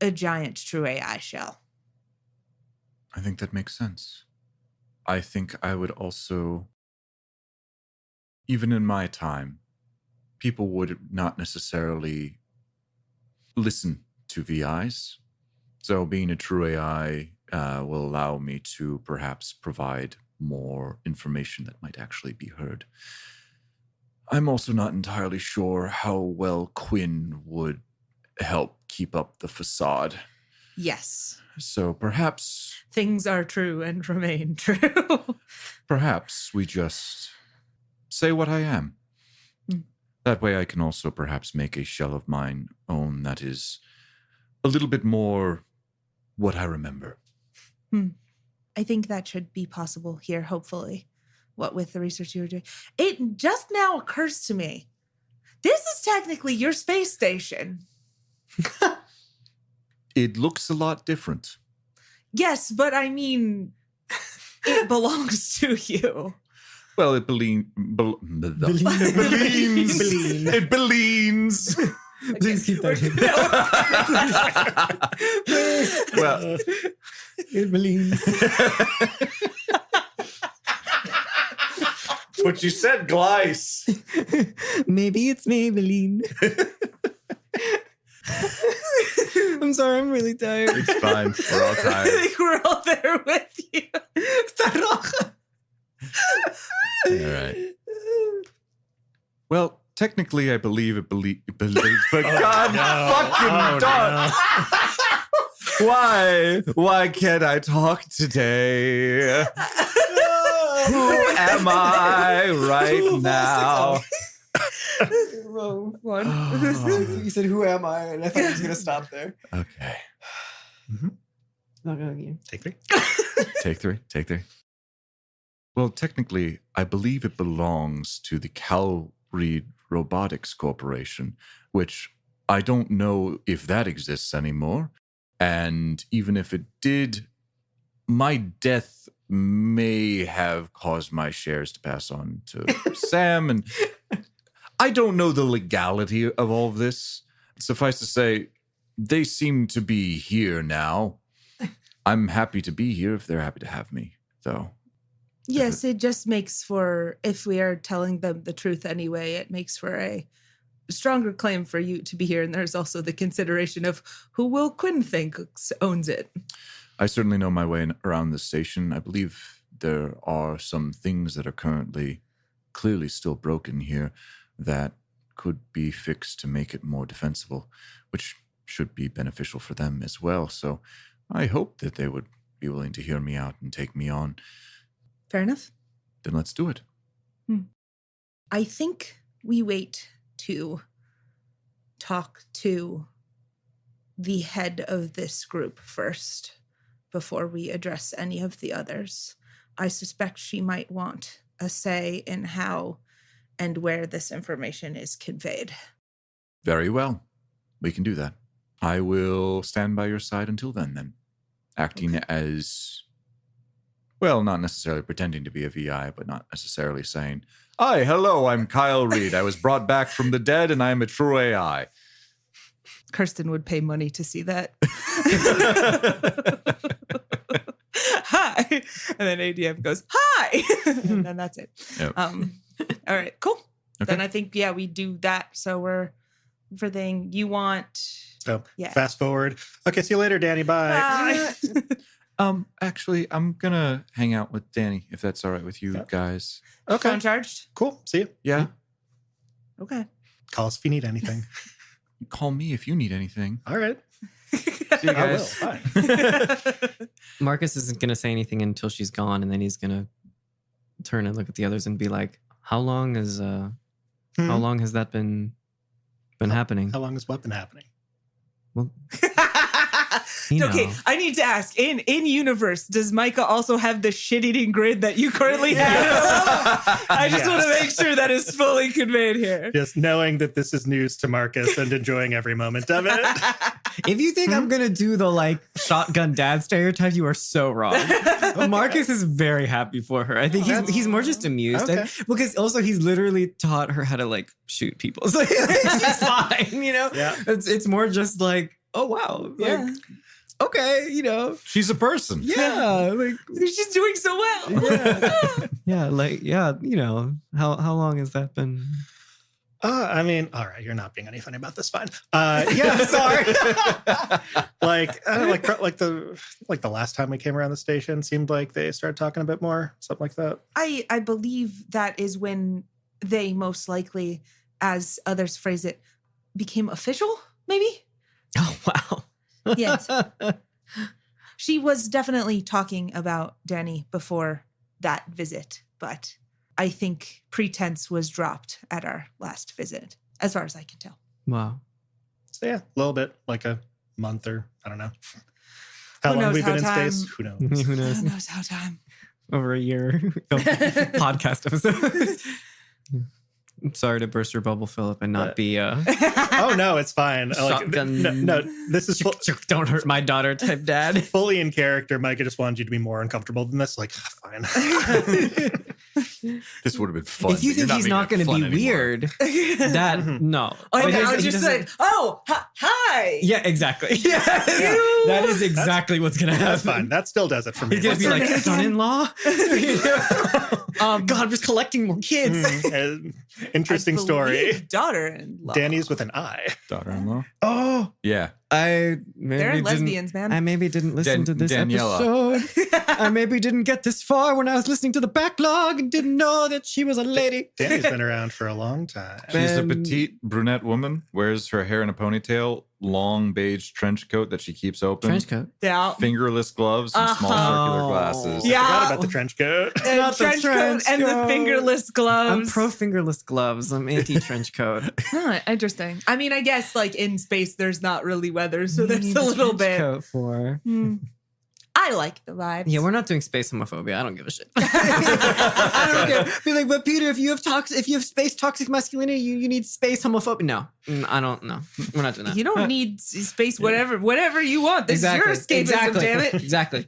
a giant true AI shell. I think that makes sense. I think I would also, even in my time, people would not necessarily listen to VIs. So being a true AI will allow me to perhaps provide more information that might actually be heard. I'm also not entirely sure how well Quinn would help keep up the facade. Yes. So perhaps... Things are true and remain true. Perhaps we just say what I am. That way I can also perhaps make a shell of mine own that is a little bit more what I remember. I think that should be possible here, hopefully. What with the research you were doing. It just now occurs to me, this is technically your space station. It looks a lot different. Yes, but I mean, it belongs to you. Well, it belienes. It belienes. Please keep that in. Well, It believes. what you said, Gleiss. Maybe it's Maybelline. I'm sorry, I'm really tired. It's fine. We're all I tired. think we're all there with you. All right. Well, technically, I believe it believes, but God fucking dog. Why can't I talk today? Who am I right now? Wrong one. You said, "Who am I?" And I thought I was gonna stop there. Okay. Not going Take three. Take three. Well, technically, I believe it belongs to the Cal Reed Robotics Corporation, which I don't know if that exists anymore. And even if it did, my death may have caused my shares to pass on to Sam. And I don't know the legality of all of this. Suffice to say, they seem to be here now. I'm happy to be here if they're happy to have me, though. Yes, it just makes for, if we are telling them the truth anyway, it makes for a stronger claim for you to be here. And there's also the consideration of who will Quinn think owns it. I certainly know my way around the station. I believe there are some things that are currently clearly still broken here that could be fixed to make it more defensible, which should be beneficial for them as well. So I hope that they would be willing to hear me out and take me on. Fair enough. Then let's do it. I think we wait to talk to the head of this group first before we address any of the others. I suspect she might want a say in how and where this information is conveyed. Very well. We can do that. I will stand by your side until then. Acting as, well, not necessarily pretending to be a VI, but not necessarily saying, "Hi, hello, I'm Kyle Reed. I was brought back from the dead and I'm a true AI." Kirsten would pay money to see that. Hi. And then ADM goes, "Hi." And then that's it. Yep. All right, cool. Okay. Then I think, yeah, we do that. So we're everything you want. So Yeah. fast forward. Okay, see you later, Dani. Bye. Actually, I'm gonna hang out with Dani if that's all right with you guys. Okay, Phone charged? cool. See you. Yeah. Okay. Call us if you need anything. Call me if you need anything. All right. See you I will. guys. Fine. Marcus isn't going to say anything until she's gone, and then he's going to turn and look at the others and be like, how long has that been happening? How long has what been happening? Well, Okay, I need to ask, in universe, does Micah also have the shit-eating grid that you currently have? I just want to make sure that is fully conveyed here. Just knowing that this is news to Marcus and enjoying every moment of it. If you think I'm gonna do the like shotgun dad stereotype, you are so wrong. Marcus is very happy for her. I think he's more just amused, Okay. and, because also he's literally taught her how to like shoot people, so she's fine. You know, Yeah. it's more just like, oh wow, like, okay, you know, She's a person. yeah, like She's doing so well. you know, how long has that been? I mean, all right, you're not being any funny about this. Fine. Yeah, sorry. Like the last time we came around the station, seemed like they started talking a bit more, something like that. I believe that is when they most likely, as others phrase it, became official, maybe? Oh wow. Yes. She was definitely talking about Dani before that visit, but I think pretense was dropped at our last visit, as far as I can tell. Wow. So yeah, a little bit, like a month or I don't know. How Who long knows we've been in how space? time- Who knows? Who Who knows? knows how time? Over a year of podcast episodes. I'm sorry to burst your bubble, Philip, and not be Oh no, it's fine. Shotgun. No, this is don't hurt my daughter type dad. fully in character. Micah just wanted you to be more uncomfortable than this. Like, fine. This would have been fun. If you but you're think he's making not it going to fun be anymore. weird, that no. I But was he just doesn't- like, oh, hi. yeah, exactly. Yes. That is exactly what's going to happen. That's fine. That still does it for me. He's going to be her like, name son-in-law? God, I'm just collecting more kids. Interesting story. Daughter-in-law. Danny's with an I. Daughter-in-law. Oh, Yeah. I maybe They're didn't- lesbians, man. I maybe didn't listen to this Daniela. episode. I maybe didn't get this far when I was listening to the backlog and didn't know that she was a lady. Danny's been around for a long time. She's a Ben- petite brunette woman, wears her hair in a ponytail, long beige trench coat that she keeps open, Trench coat. Yeah. fingerless gloves, and small circular Oh. glasses. Yeah. Forgot about the trench coat. And Not the trench coat trench and the coat. fingerless I'm gloves. pro fingerless gloves. I'm anti trench coat. Huh, interesting. I mean, I guess like in space, there's not really weather, so there's a little bit. Coat for. I like the vibes. Yeah, we're not doing space homophobia. I don't give a shit. I don't care. Be like, but Peter, if you have space toxic masculinity, you need space homophobia. No, I don't know. We're not doing that. You don't need space, whatever you want. This exactly. is your escapism, damn it. Exactly.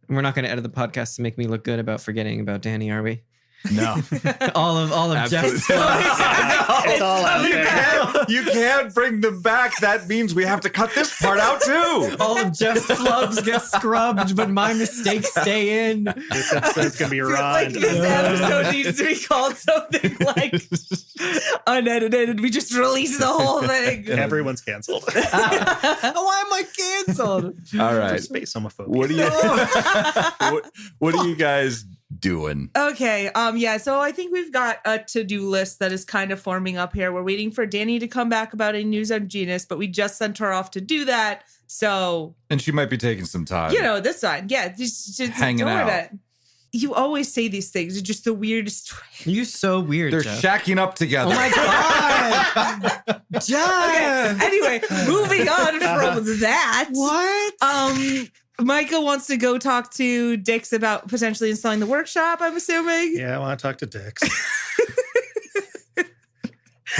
We're not going to edit the podcast to make me look good about forgetting about Dani, are we? No. all of Absolutely. Geoff's flaws. It's all out there. You can't bring them back. That means we have to cut this part out too. All of Geoff's flubs get scrubbed, but my mistakes stay in. This episode's going to be I feel raw. like and- this episode needs to be called something like unedited. We just release the whole thing. Everyone's canceled. Why am I canceled? All right. Space homophobia. What do you what are you guys doing? Okay. Yeah. So I think we've got a to-do list that is kind of forming up here. We're waiting for Dani to come back about any news on Genus, but we just sent her off to do that. So, And she might be taking some time. this side. Yeah. Just Hanging don't worry out. about it. You always say these things. It's just the weirdest way. You're so weird, They're Geoff. shacking up together. Oh my god, Geoff! Anyway, moving on from that. What? Micah wants to go talk to Dix about potentially installing the workshop, I'm assuming. Yeah, I want to talk to Dix.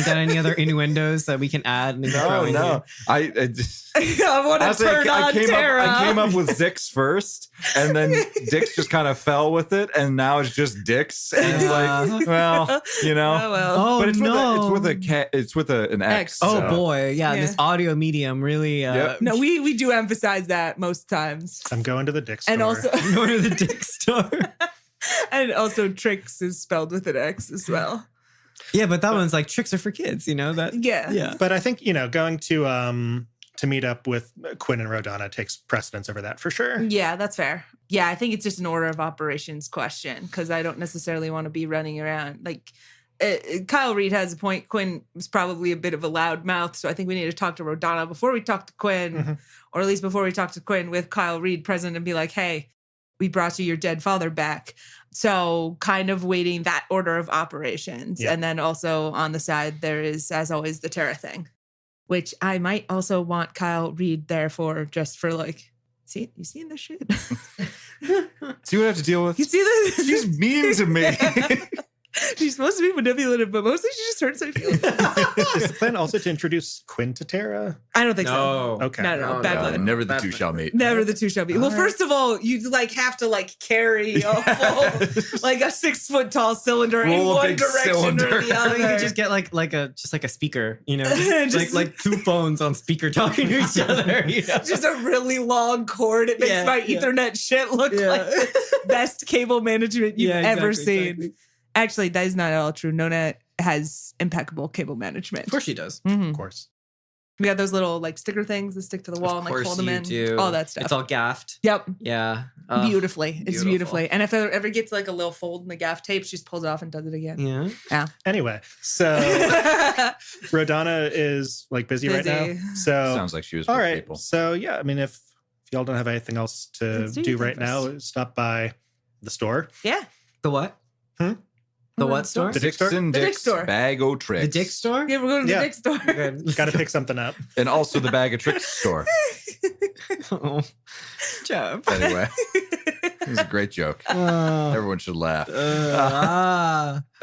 Got any other innuendos that we can add? And throw in here? I just I want to honestly, turn on Tara. I came up with Dix first, and then Dix just kind of fell with it, and now it's just Dix. And it's like, well, Oh, well. Oh but it's no! it's with an X. X. Oh so- boy, yeah, Yeah. this audio medium really. Yep. No, we do emphasize that most times. I'm going to the Dix store. And also, Go to the dick store. and also Trix is spelled with an X as well. Yeah, but that one's like tricks are for kids, that. Yeah. Yeah. But I think, going to meet up with Quinn and Rhodana takes precedence over that for sure. Yeah, that's fair. Yeah, I think it's just an order of operations question because I don't necessarily want to be running around. Like, Kyle Reed has a point. Quinn was probably a bit of a loud mouth, so I think we need to talk to Rhodana before we talk to Quinn, or at least before we talk to Quinn with Kyle Reed present and be like, hey, we brought you your dead father back. So kind of waiting that order of operations. Yeah. And then also on the side, there is, as always, the Terra thing, which I might also want Kyle Reed there for, just for like, see, you seen this shit? See what I have to deal with? You see this? She's mean to me. She's supposed to be manipulative, but mostly she just hurts my feelings. Is the plan also to introduce Quinn to Terra? I don't think No. so. Okay. No, bad blood. Never the Bad two blood. shall meet. Never the two shall be. Well, All right. first of all, you like have to like carry a full, like a 6 foot tall cylinder in Roll a one big direction cylinder. or the I think you other. could just get like a speaker, you know, Just- like two phones on speaker talking to each other. You know? Just a really long cord. It makes Yeah, my yeah. Ethernet shit look Yeah. like the best cable management you've Yeah, ever exactly, seen. exactly. Actually, that is not at all true. Nona has impeccable cable management. Of course she does. Mhm. Of course. We got those little like sticker things that stick to the wall and like hold them in. do. All that stuff. It's all gaffed. Yep. Yeah. Beautifully. It's beautiful. beautifully. And if it ever gets like a little fold in the gaff tape, she just pulls it off and does it again. Yeah. Anyway, so Rhodana is like busy right now. Busy. So Sounds like she was all with right. people. So yeah, I mean, if y'all don't have anything else to Let's do do your right thing now, stop by the store. Yeah. The what? Hmm? The what store? The dick store? and The dick Dick's store. Bag o' Tricks. The dick store? Yeah, we're going to Yeah. the next door. Good. Got to pick something up. And also the Bag of Tricks store. Oh. Geoff. Anyway, it was a great joke. Everyone should laugh.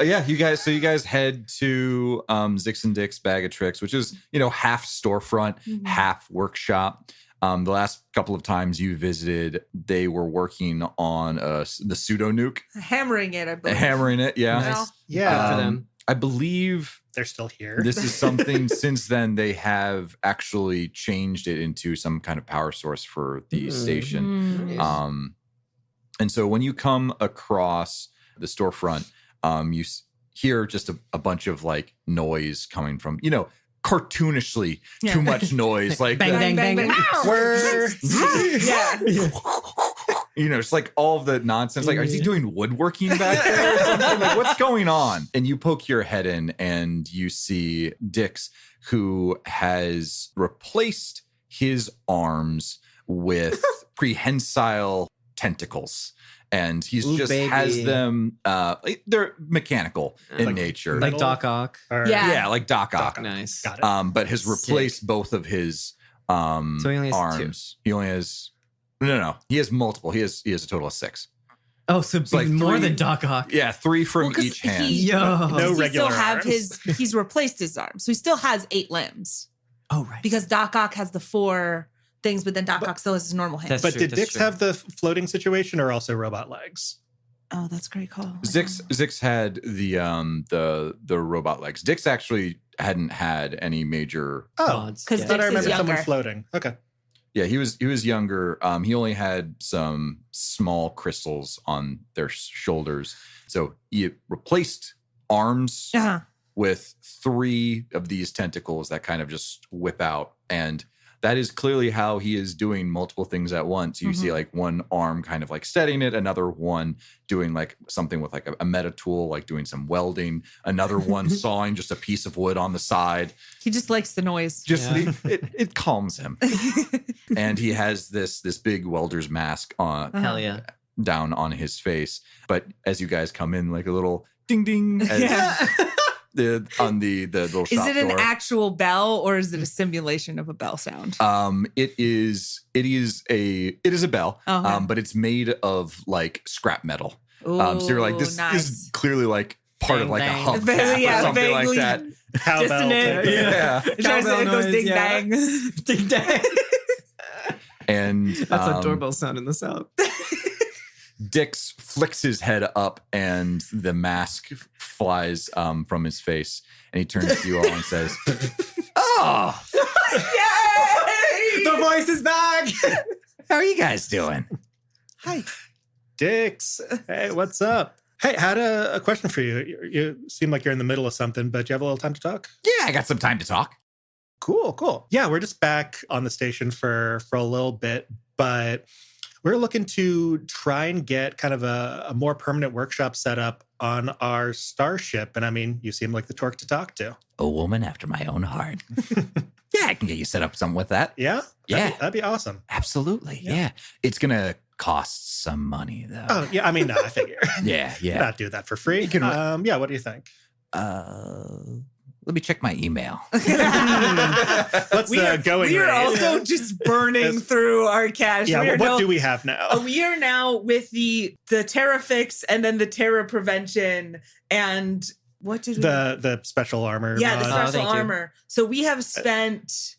Yeah, you guys head to Zix and Dick's Bag of Tricks, which is, half storefront, Mhm. half workshop. The last couple of times you visited, they were working on the pseudo nuke, Hammering it, I believe. hammering it. Yeah. Nice. Yeah, Good for Um, them. I believe they're still here. this is something since then they have actually changed it into some kind of power source for the station. Mm. And so when you come across the storefront, you hear just a bunch of like noise coming from, cartoonishly Yeah. too much noise. Like, Bang, bang, bang. Where- Yeah. it's like all of the nonsense. Like, is he doing woodworking back there or something? Like, what's going on? And you poke your head in and you see Dix, who has replaced his arms with prehensile tentacles. And he's Ooh, just baby. has them, they're mechanical in Like- nature. Like Doc Ock. Or- Yeah. Yeah, like Doc Ock. Nice. Got it. But has replaced both of his So he only has arms. He only has no. He has multiple. He has a total of 6. Oh, so It's like more 3 than Doc Ock. Yeah, 3 from Well, 'cause each hand. Yo. No Does he regular still have arms. he's replaced his arms. So he still has 8 limbs Oh, right. because Doc Ock has the 4 things, but then Doc Ock still has his normal hands. That's But true, did that's Dix true. have the floating situation or also robot legs? Oh, that's a great call. Zix had the robot legs. Dix actually hadn't had any major. Oh, Gods. 'Cause I thought I Dix is remember someone younger. floating. Okay. Yeah, he was younger. He only had some small crystals on their shoulders. So he replaced arms Uh-huh. with 3 of these tentacles that kind of just whip out. And that is clearly how he is doing multiple things at once. You see like one arm kind of like steadying it, another one doing like something with like a meta tool, like doing some welding, another one sawing just a piece of wood on the side. He just likes the noise. Just Yeah. it calms him. And he has this big welder's mask on Hell yeah. down on his face. But as you guys come in, like a little ding ding as Yeah. on the little Is shop it an door. actual bell or is it a simulation of a bell sound? It is a bell, Okay. but it's made of like scrap metal. Ooh, So you're like, this nice. is clearly like part of Bang, like a bang. hubcap Yeah, or something vaguely like that. Cowbell. Dissonant. type. Yeah. It tries to, Cowbell it goes noise, ding yeah. dang. Ding dang. And That's a doorbell sound in the South. Dix flicks his head up and the mask flies from his face. And he turns to you all and says, "Oh, Yay! The voice is back. how are you guys doing?" Hi. Dix, hey, what's up? Hey, had a question for you. You seem like you're in the middle of something, but you have a little time to talk? Yeah, I got some time to talk. Cool. Yeah, we're just back on the station for a little bit, but we're looking to try and get kind of a more permanent workshop set up on our starship. And I mean, you seem like the torque to talk to. A woman after my own heart. Yeah, I can get you set up something with that. Yeah? Yeah. That'd be awesome. Absolutely. Yeah. Yeah. It's going to costs some money, though. Oh, yeah. I mean, no, I figure. Yeah. Not do that for free. Yeah, what do you think? Let me check my email. What's the going We are rate? also just burning through our cash. Yeah, what do we have now? We are now with the Terra fix and then the Terra prevention and what did we The special armor. Yeah, the mod. special thank you. armor. So we have spent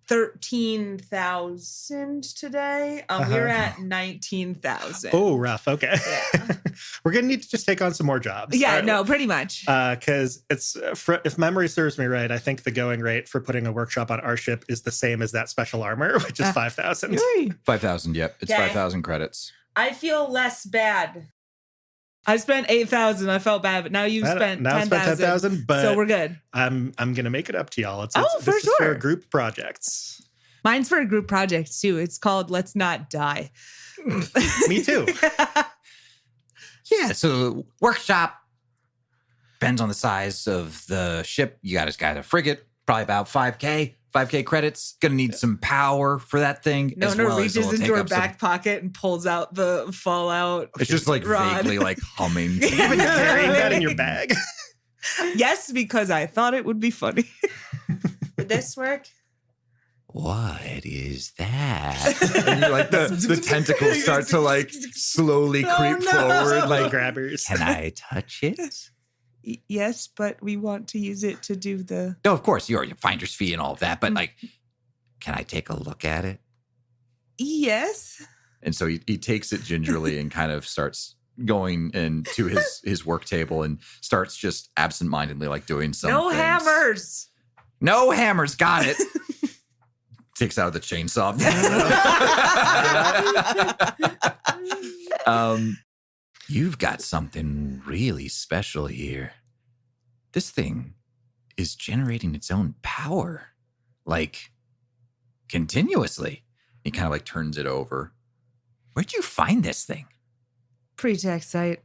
13,000 today. We're at 19,000. Oh, rough. Okay. Yeah. We're going to need to just take on some more jobs. Yeah, no, pretty much. Because it's, if memory serves me right, I think the going rate for putting a workshop on our ship is the same as that special armor, which is 5,000. 5,000. Yep. It's Okay. 5,000 credits. I feel less bad. I spent 8,000. I felt bad, but now you've spent 10,000. But So we're good. I'm going to make it up to y'all. For this is sure. for group projects. Mine's for a group project too. It's called Let's Not Die. Me too. Yeah. So workshop depends on the size of the ship. You guys got a frigate, probably about 5K credits. Gonna need some power for that thing. as Nona well as reaches it'll into take her up some- back pocket and pulls out the Fallout. It's just like rod. vaguely like humming. You've been carrying that in your bag. Yes, because I thought it would be funny. Would this work? What is that? And you're like the tentacles start to like slowly creep no. forward. Like Like, grabbers. can I touch it? Yes, but we want to use it to do the. No, of course, your finder's fee and all of that. But like, can I take a look at it? Yes. And so he takes it gingerly and kind of starts going into his work table and starts just absentmindedly like doing some No things. hammers. No hammers. Got it. Takes out the chainsaw. You've got something really special here. This thing is generating its own power, like continuously. He kind of like turns it over. Where'd you find this thing? Pre-tech site.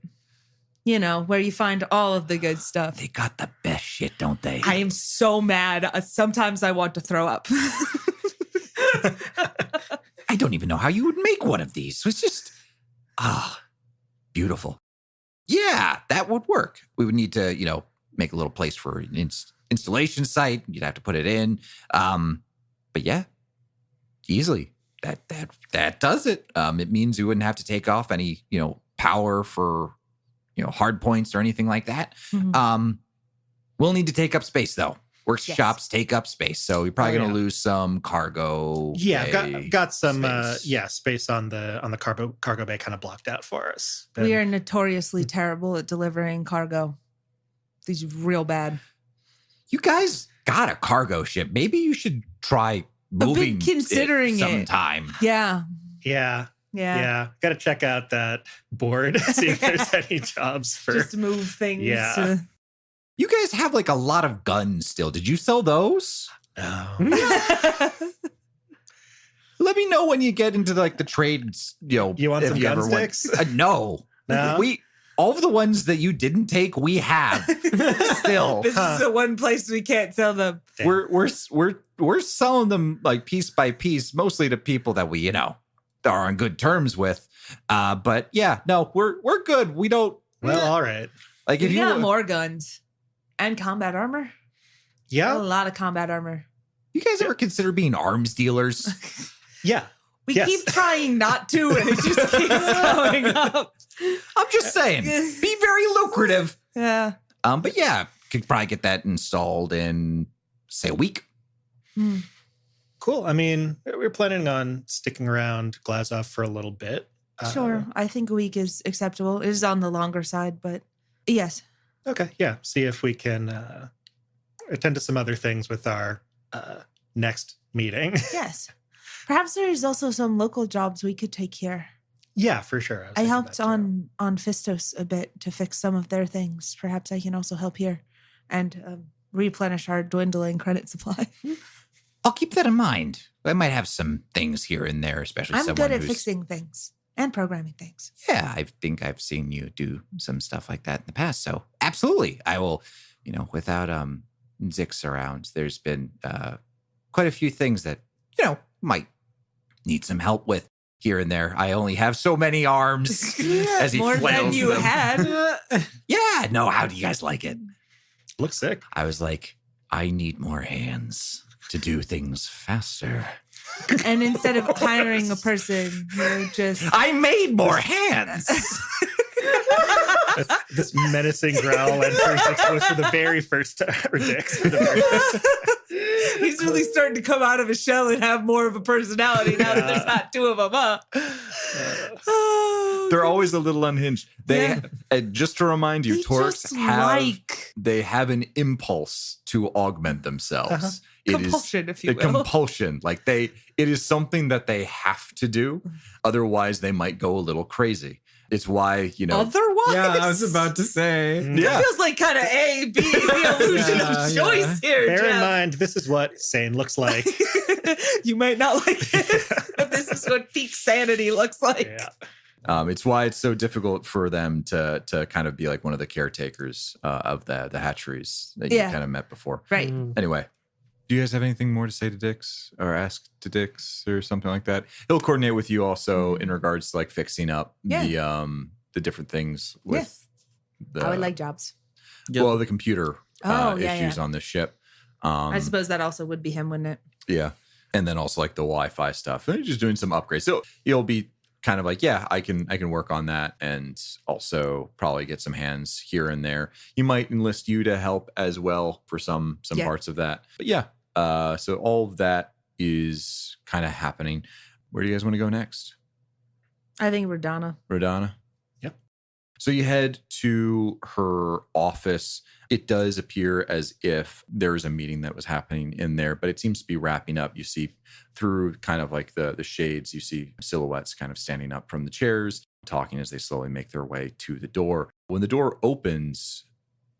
You know, where you find all of the good stuff. They got the best shit, don't they? I am so mad. Sometimes I want to throw up. I don't even know how you would make one of these. It's just, beautiful. Yeah, that would work. We would need to, make a little place for an installation site. You'd have to put it in. But yeah, easily. That does it. It means you wouldn't have to take off any, power for, hard points or anything like that. Mhm. We'll need to take up space though. Workshops take up space, so you're probably going to lose some cargo. Yeah, bay got some space. space on the cargo bay kind of blocked out for us. We are notoriously terrible at delivering cargo. These are real bad. You guys got a cargo ship. Maybe you should try moving considering it. sometime. Yeah. Yeah. Yeah. Got to check out that board, see if there's any jobs for. Just move things. Yeah. to- You guys have like a lot of guns still. Did you sell those? Oh. Let me know when you get into like the trades. You want if some you gun ever want- sticks? No. No? All of the ones that you didn't take, we have still. This is the one place we can't sell them. Damn. We're selling them like piece by piece, mostly to people that we are on good terms with. But yeah, no, we're good. We don't Well, all right. like if We you got more guns and combat armor. A Yeah. lot of combat armor. you guys ever consider being arms dealers? Yeah. We Yes. keep trying not to, and it just keeps going up. I'm just saying, be very lucrative. Yeah. But yeah, could probably get that installed in say a week. Cool. I mean, we're planning on sticking around Glazov for a little bit. Sure. I think a week is acceptable. It is on the longer side, but yes. Okay. Yeah. See if we can attend to some other things with our next meeting. Yes. Perhaps there is also some local jobs we could take here. Yeah, for sure. was I thinking helped that too. on Fistos a bit to fix some of their things. Perhaps I can also help here and replenish our dwindling credit supply. I'll keep that in mind. I might have some things here and there, especially I'm someone good at who's, fixing things and programming things. Yeah, I think I've seen you do some stuff like that in the past. So absolutely, I will. Without Zix around, there's been quite a few things that might need some help with. here and there. I only have so many arms. As he More than flails you them. had. Yeah, no, how do you guys like it? Looks sick. I was like, I need more hands to do things faster. And instead of hiring a person, you're just... I made more hands. This menacing growl enters Dix for the very first time. Or Dix for the very first time. He's really starting to come out of his shell and have more of a personality now that there's not two of them, huh? They're always a little unhinged. They just to remind you, They Torques just have an impulse to augment themselves. Uh-huh. Compulsion, if you will. Compulsion. Like it is something that they have to do. Otherwise, they might go a little crazy. It's why, Otherwise? Yeah, I was about to say. It feels like kind of A, B, the illusion of choice here, Bear in Geoff. mind, this is what sane looks like. You might not like it, but this is what peak sanity looks like. Yeah. it's why it's so difficult for them to kind of be like one of the caretakers of the hatcheries that you kind of met before. Right. Anyway, do you guys have anything more to say to Dix or ask to Dix or something like that? He'll coordinate with you also in regards to like fixing up the different things with the. I would like jobs. Well, the computer issues yeah. on this ship. I suppose that also would be him, wouldn't it? Yeah, and then also like the Wi-Fi stuff. And just doing some upgrades. So you'll be kind of like, I can work on that, and also probably get some hands here and there. He might enlist you to help as well for some parts of that. But so all of that is kind of happening. Where do you guys want to go next? I think Rhodana. Yep. So you head to her office. It does appear as if there is a meeting that was happening in there, but it seems to be wrapping up. You see through kind of like the shades, you see silhouettes kind of standing up from the chairs, talking as they slowly make their way to the door. When the door opens,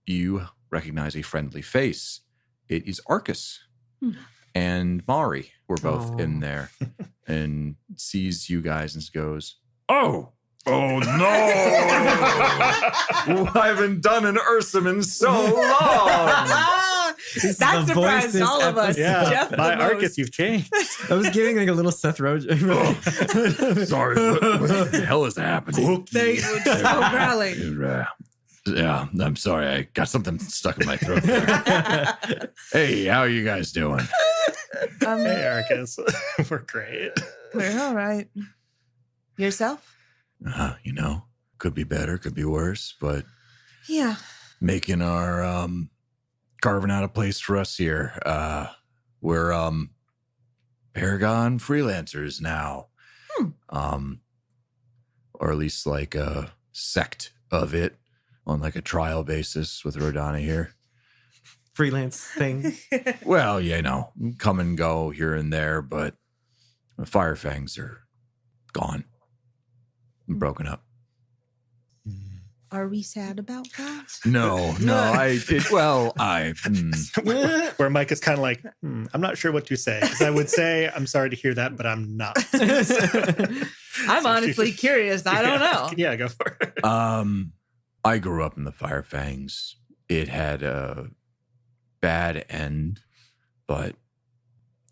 you recognize a friendly face. It is Arcus and Mari were both in there, and sees you guys and goes, Oh no! I haven't done an Ursum in so long. That surprised all of us. Yeah, Geoff by the most. Arcus, you've changed. I was giving like a little Seth Rogen. Sorry, what the hell is happening? They were so growling. Yeah, I'm sorry. I got something stuck in my throat there. Hey, how are you guys doing? Hey, Arcus. We're great. We're all right. Yourself? Could be better, could be worse, but Yeah. making our carving out a place for us here. We're Paragon Freelancers now. Or at least like a sect of it on like a trial basis with Rhodana here. Freelance thing. Well, come and go here and there, but the Firefangs are gone and broken up. Are we sad about that? No, Where Mike is kind of like, I'm not sure what to say. Because I would say, I'm sorry to hear that, but I'm not. I'm honestly curious. I don't know. Yeah, go for it. I grew up in the Firefangs. It had a bad end, but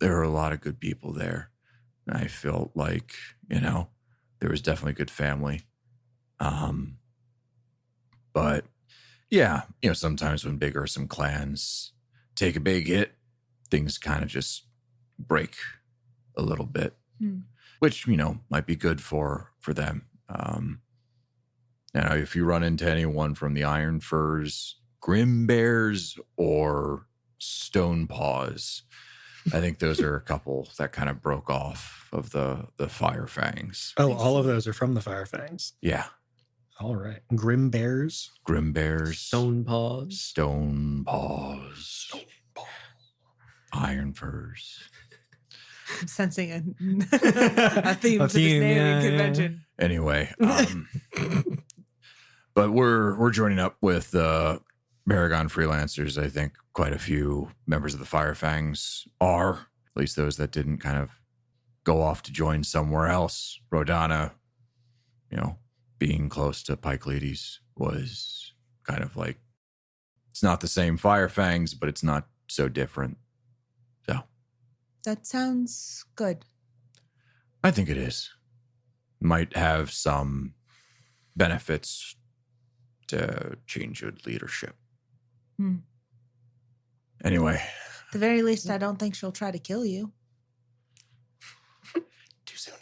there were a lot of good people there. I felt like, there was definitely good family. But yeah, sometimes when big Ursum clans take a big hit, things kind of just break a little bit, which, might be good for them. If you run into anyone from the Iron Furs, Grim Bears, or Stone Paws, I think those are a couple that kind of broke off of the Firefangs. Oh, all of those are from the Firefangs. Yeah. All right. Grim Bears. Grim Bears. Stone Paws. Stone Paws. Iron Furs. I'm sensing a theme to this naming convention. Anyway, but we're joining up with Paragon Freelancers. I think quite a few members of the Firefangs are, at least those that didn't kind of go off to join somewhere else. Rhodana, being close to Pike Ladies was kind of like, it's not the same Firefangs, but it's not so different. So That sounds good. I think it is. might have some benefits to change your leadership. Anyway. At the very least, I don't think she'll try to kill you. Too soon.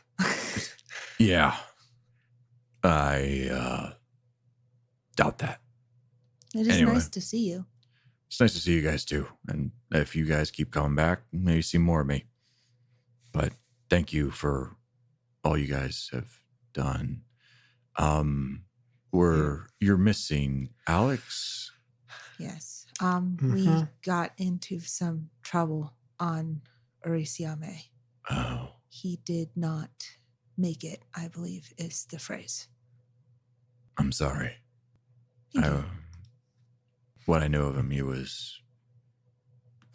Yeah. I doubt that. It is nice to see you. It's nice to see you guys too. And if you guys keep coming back, maybe see more of me. But thank you for all you guys have done. You're missing Alex? Yes. We got into some trouble on Orisiame. Oh. He did not make it, I believe is the phrase. I'm sorry. What I know of him, he was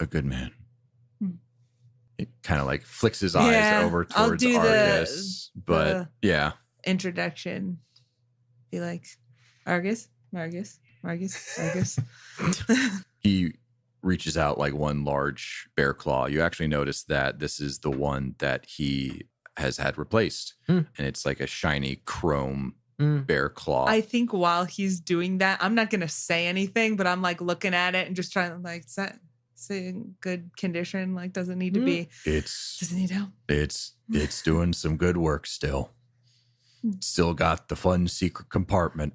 a good man. It kind of like flicks his eyes over towards Argus. But yeah. Introduction. Be like, Argus. He reaches out like one large bear claw. You actually notice that this is the one that he has had replaced. And it's like a shiny chrome bear claw. I think while he's doing that, I'm not going to say anything, but I'm like looking at it and just trying to like, is that in good condition? Like, doesn't need to be. Doesn't need help. It's doing some good work still. Still got the fun secret compartment.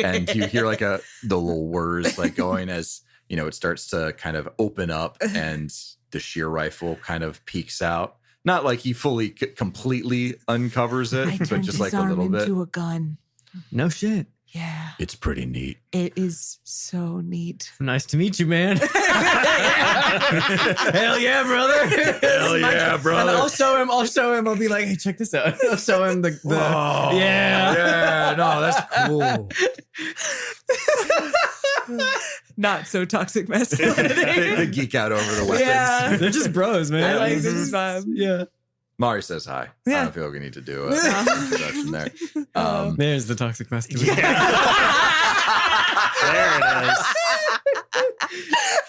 And you hear like the little whirs like going as, it starts to kind of open up and the shear rifle kind of peeks out. Not like he fully completely uncovers it, but just like a little bit. Into a gun. No shit. Yeah. It's pretty neat. It is so neat. Nice to meet you, man. Hell yeah, brother. Hell yeah, brother. And I'll show him. I'll be like, hey, check this out. I'll show him the Whoa. Yeah. No, that's cool. Not so toxic masculinity. They geek out over the weapons. Yeah. They're just bros, man. I like this vibe. Yeah. Mari says hi. Yeah. I don't feel like we need to do an introduction there. There's the toxic masculinity. There it is.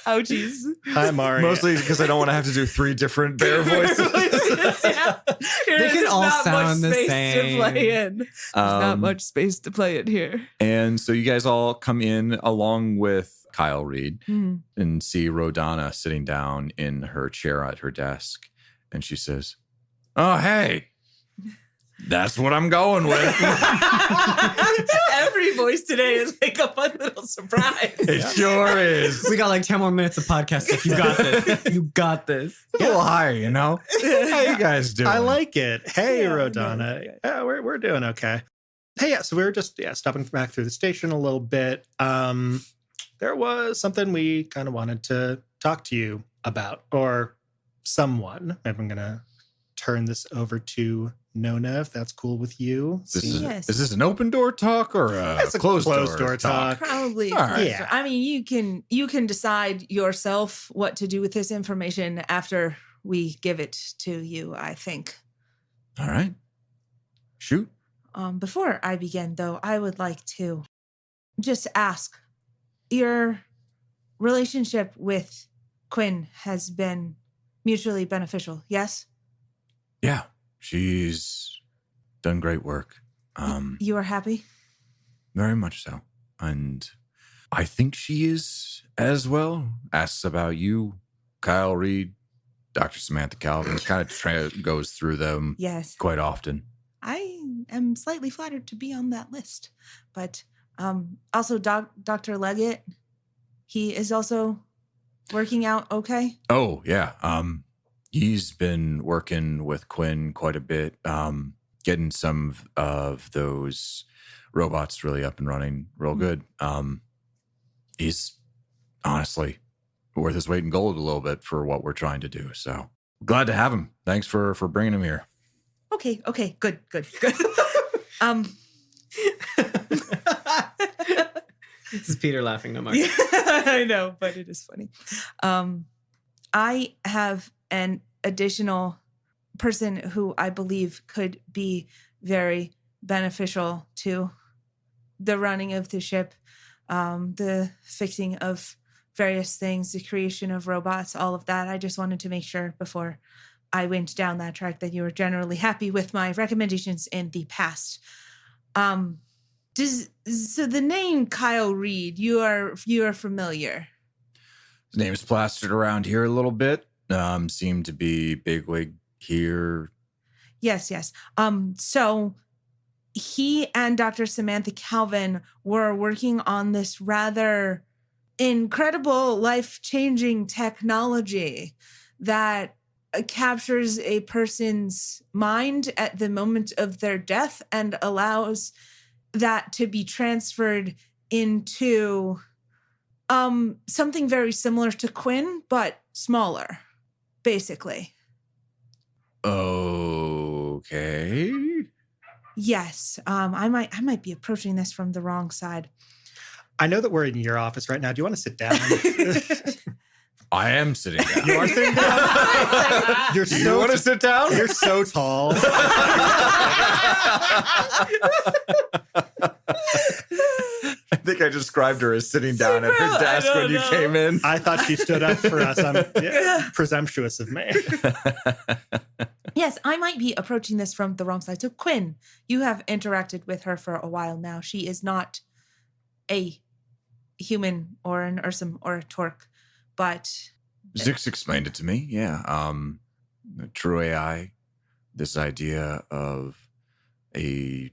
Ouchies. Hi, Mari. Mostly because I don't want to have to do 3 different bear voices. Yeah. They can all sound the same. To play in. There's not much space to play it here. And so you guys all come in along with Kyle Reed and see Rhodana sitting down in her chair at her desk. And she says, "Oh, hey, that's what I'm going with." Every voice today is like a fun little surprise. It sure is. We got like 10 more minutes of podcast stuff. You got this. You got this. It's a little higher, How you guys doing? I like it. Hey, Yeah, Rhodana. yeah. Yeah, we're doing okay. Hey, yeah, so we were just stopping back through the station a little bit. There was something we kind of wanted to talk to you about, or someone. Maybe I'm going to turn this over to Nona, if that's cool with you. Yes. Is this an open door talk or It's a closed door talk? Probably. All right. Yeah. I mean, you can decide yourself what to do with this information after we give it to you, I think. All right. Shoot. Before I begin, though, I would like to just ask, your relationship with Quinn has been mutually beneficial, yes? Yeah, she's done great work. You are happy? Very much so. And I think she is as well. Asks about you, Kyle Reed, Dr. Samantha Calvin. Kind of goes through them Yes. quite often. I am slightly flattered to be on that list. But also Dr. Leggett, he is also working out okay? Oh, yeah. He's been working with Quinn quite a bit, getting some of those robots really up and running real good. He's honestly worth his weight in gold a little bit for what we're trying to do. So glad to have him. Thanks for bringing him here. Okay, good. This is Peter laughing, no more. Yeah, I know, but it is funny. I have an additional person who I believe could be very beneficial to the running of the ship, the fixing of various things, the creation of robots, all of that. I just wanted to make sure before I went down that track, that you were generally happy with my recommendations in the past. So the name Kyle Reed, you are familiar. His name's plastered around here a little bit. Seemed to be bigwig here. Yes. So he and Dr. Samantha Calvin were working on this rather incredible, life-changing technology that captures a person's mind at the moment of their death and allows that to be transferred into something very similar to Quinn, but smaller, basically. Okay. Yes. I might be approaching this from the wrong side. I know that we're in your office right now. Do you want to sit down? I am sitting down. You are sitting down? Do you want to sit down? You're so tall. I think I described her as sitting down at her desk when you came in. I thought she stood up for us. Presumptuous of me. Yes, I might be approaching this from the wrong side. So Quinn, you have interacted with her for a while now. She is not a human or an Ursum or a Torque, but... Zix explained it to me, yeah. True AI, this idea of a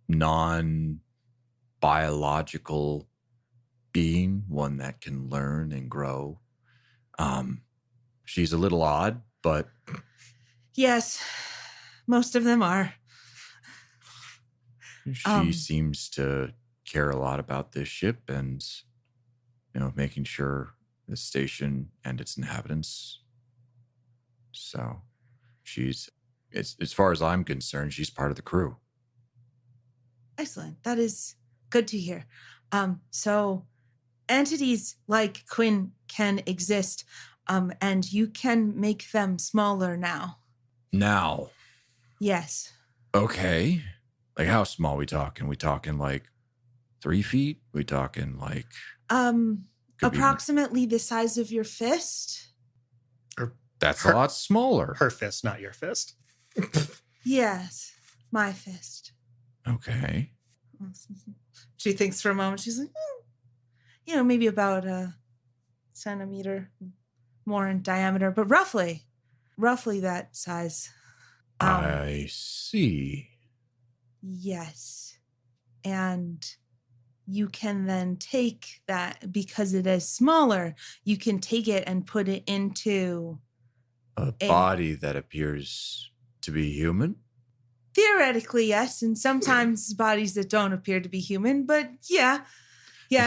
non-biological being, one that can learn and grow. She's a little odd, but... Yes, most of them are. She seems to care a lot about this ship and, making sure the station and its inhabitants. So as far as I'm concerned, she's part of the crew. Excellent. That is good to hear. So entities like Quinn can exist, and you can make them smaller now. Now. Yes. Okay. Like how small we talking? We talking like 3 feet? We talking like approximately the size of your fist? That's a lot smaller. Her fist, not your fist. Yes. My fist. Okay. She thinks for a moment. She's like, maybe about a centimeter more in diameter, but roughly that size. I see. Yes. And you can then take that, because it is smaller, you can take it and put it into a body that appears to be human? Theoretically, yes. And sometimes bodies that don't appear to be human, but yeah.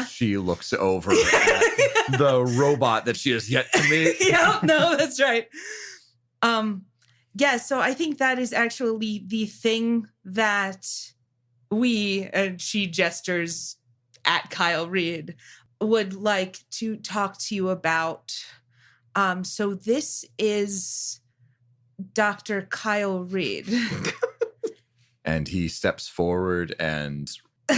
She looks over at the robot that she has yet to meet. Yeah, no, that's right. Yeah, so I think that is actually the thing that and she gestures at Kyle Reed, would like to talk to you about. So this is Dr. Kyle Reed. And he steps forward and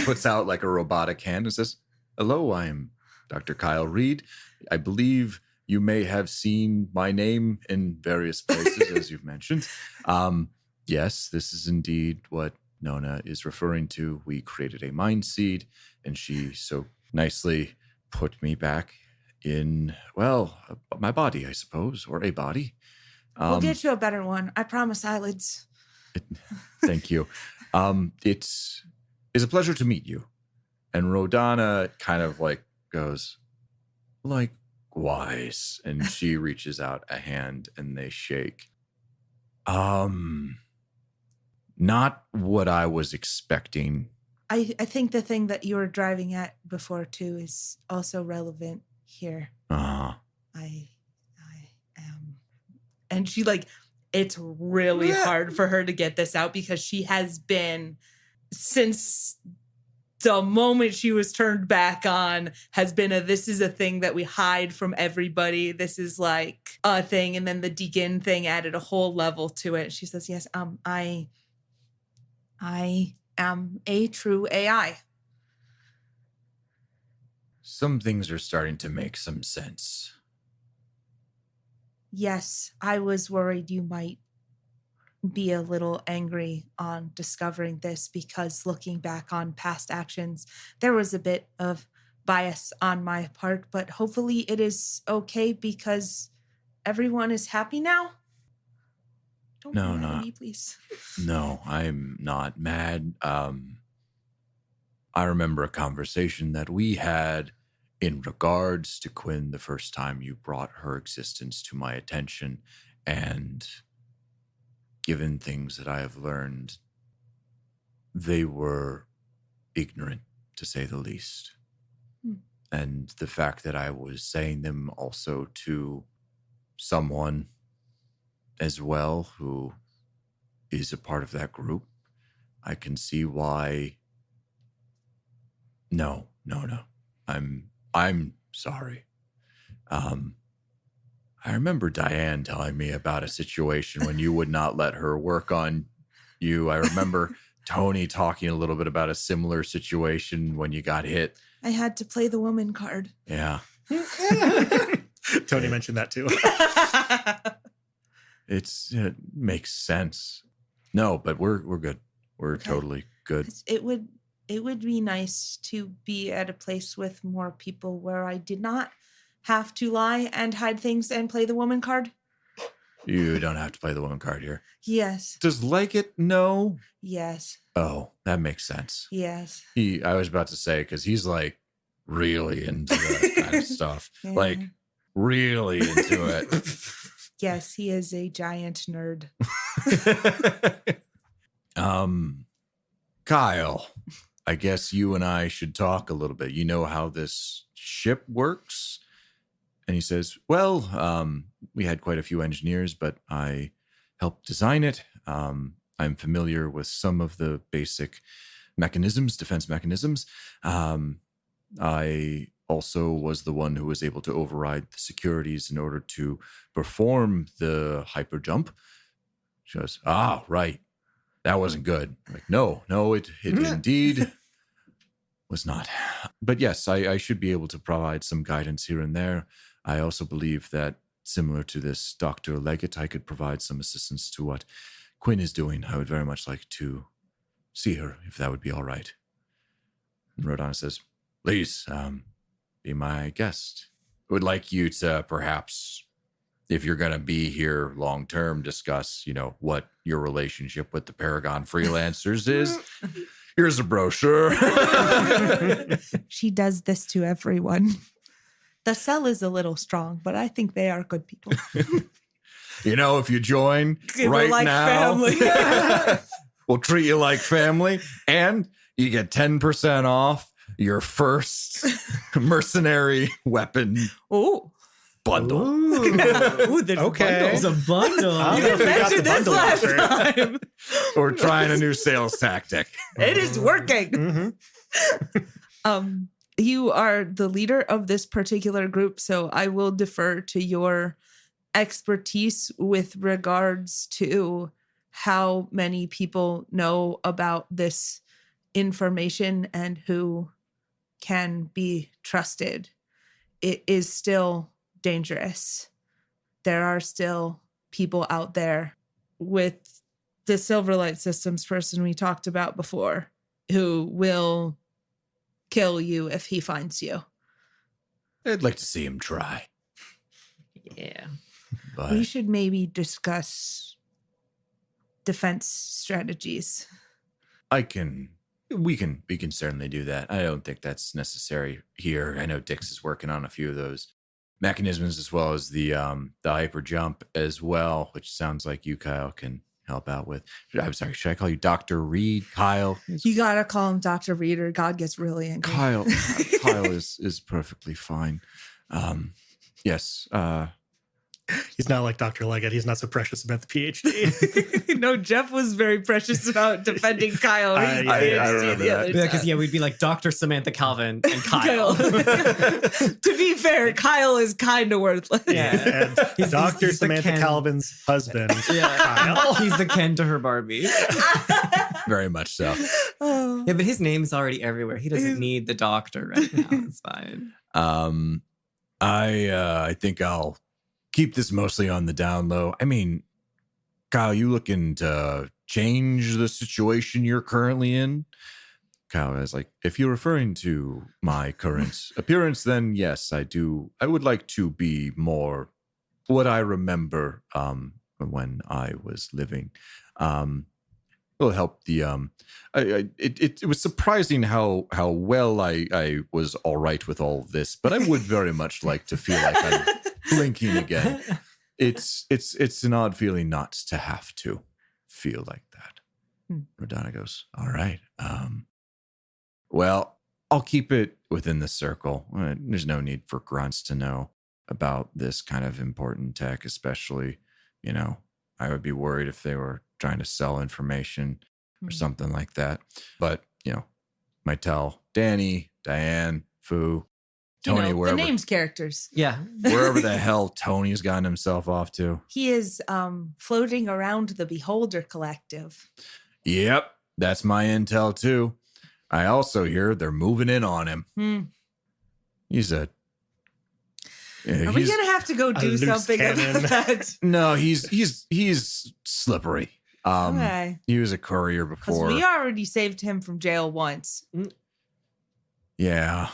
puts out like a robotic hand and says, "Hello, I'm Dr. Kyle Reed. I believe you may have seen my name in various places, as you've mentioned. Yes, this is indeed what Nona is referring to. We created a mind seed, and she so nicely put me back in, my body, I suppose, or a body. We'll get you a better one. I promise, eyelids." Thank you. It's a pleasure to meet you. And Rhodana kind of like goes, likewise. And she reaches out a hand and they shake. Not what I was expecting. I think the thing that you were driving at before too is also relevant here. Uh-huh. I am. And she it's really hard for her to get this out because she has been, since the moment she was turned back on, has been this is a thing that we hide from everybody. This is like a thing. And then the Deacon thing added a whole level to it. She says, yes, I am a true AI. Some things are starting to make some sense. Yes, I was worried you might be a little angry on discovering this because looking back on past actions, there was a bit of bias on my part, but hopefully it is okay because everyone is happy now. Don't be mad at me, please. No, I'm not mad. I remember a conversation that we had in regards to Quinn the first time you brought her existence to my attention, and given things that I have learned, they were ignorant, to say the least. And the fact that I was saying them also to someone as well who is a part of that group, I can see why. No. I'm sorry. I remember Diane telling me about a situation when you would not let her work on you. I remember Tony talking a little bit about a similar situation when you got hit. I had to play the woman card. Yeah. Tony mentioned that too. It makes sense. No, but we're good. We're Okay. totally good. It would be nice to be at a place with more people where I did not have to lie and hide things and play the woman card. You don't have to play the woman card here. Yes. Does like it? No. Yes. Oh, that makes sense. Yes. I was about to say, because he's like really into that kind of stuff. Yeah. Like really into it. Yes, he is a giant nerd. Kyle, I guess you and I should talk a little bit. You know how this ship works? And he says, well, we had quite a few engineers, but I helped design it. I'm familiar with some of the basic mechanisms, defense mechanisms. I also was the one who was able to override the securities in order to perform the hyper jump. She goes, right. That wasn't good. I'm like, no, it indeed was not. But yes, I should be able to provide some guidance here and there. I also believe that similar to this Dr. Leggett, I could provide some assistance to what Quinn is doing. I would very much like to see her, if that would be all right. And Rhodana says, please, be my guest. I would like you to perhaps, if you're going to be here long term, discuss, what your relationship with the Paragon Freelancers is. Here's a brochure. She does this to everyone. The cell is a little strong, but I think they are good people. If you join right like now, family. we'll treat you like family, and you get 10% off your first mercenary weapon Oh. bundle. Ooh, there's Okay. It's a bundle. I You don't know if we got mentioned the this bundle last offer. time. We're trying a new sales tactic. It is working. Mhm. You are the leader of this particular group, so I will defer to your expertise with regards to how many people know about this information and who can be trusted. It is still dangerous. There are still people out there with the Silverlight Systems person we talked about before who will kill you if he finds you. I'd like to see him try. Yeah. But We should maybe discuss defense strategies. we can certainly do that. I don't think that's necessary here. I know Dix is working on a few of those mechanisms as well as the hyper jump as well, which sounds like you, Kyle, can help out with. I'm sorry, should I call you Dr. Reed? Kyle? You gotta call him Dr. Reader. God gets really angry. Kyle is perfectly fine. Yes. He's not like Dr. Leggett. He's not so precious about the PhD. No, Geoff was very precious about defending Kyle. I remember that. Because we'd be like Dr. Samantha Calvin and Kyle. To be fair, Kyle is kind of worthless. Yeah. And He's Dr. the Samantha Ken. Calvin's husband. Yeah. Kyle. He's the Ken to her Barbie. Very much so. Oh. Yeah, but his name's already everywhere. He doesn't need the doctor right now. It's fine. I think I'll keep this mostly on the down low. I mean, Kyle, you looking to change the situation you're currently in? Kyle is like, if you're referring to my current appearance, then yes, I do. I would like to be more what I remember when I was living. It'll help the it was surprising how well I was all right with all of this, but I would very much like to feel like I'm blinking again. It's an odd feeling not to have to feel like that. Rhodana goes, all right. Well, I'll keep it within the circle. There's no need for grunts to know about this kind of important tech, especially, I would be worried if they were trying to sell information or something like that. But, might tell Dani, Diane, Fu, Tony, the names characters. Yeah. wherever the hell Tony's gotten himself off to. He is floating around the Beholder Collective. Yep, that's my intel too. I also hear they're moving in on him. He's a... Are we gonna have to go do something about that? No, he's slippery. Okay. He was a courier before. Because we already saved him from jail once. Yeah.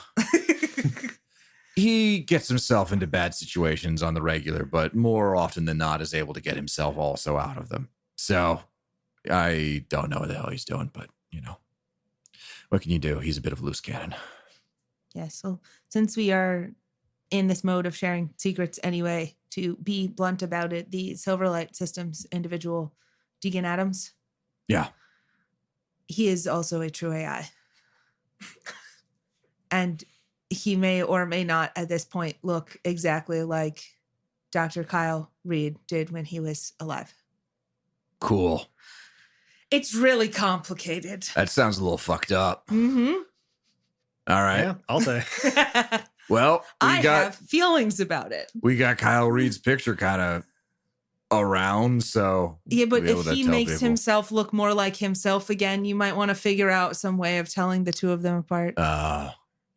He gets himself into bad situations on the regular, but more often than not is able to get himself also out of them. So I don't know what the hell he's doing, but what can you do? He's a bit of a loose cannon. Yeah, so since we are in this mode of sharing secrets anyway, to be blunt about it, the Silverlight Systems individual, Deegan Adams. Yeah. He is also a true AI. And he may or may not at this point look exactly like Dr. Kyle Reed did when he was alive. Cool. It's really complicated. That sounds a little fucked up. Mm-hmm. All right. Yeah, I'll say. Well, I have feelings about it. We got Kyle Reed's picture kind of around, so yeah, but we'll if he makes himself look more like himself again, you might want to figure out some way of telling the two of them apart. Yeah.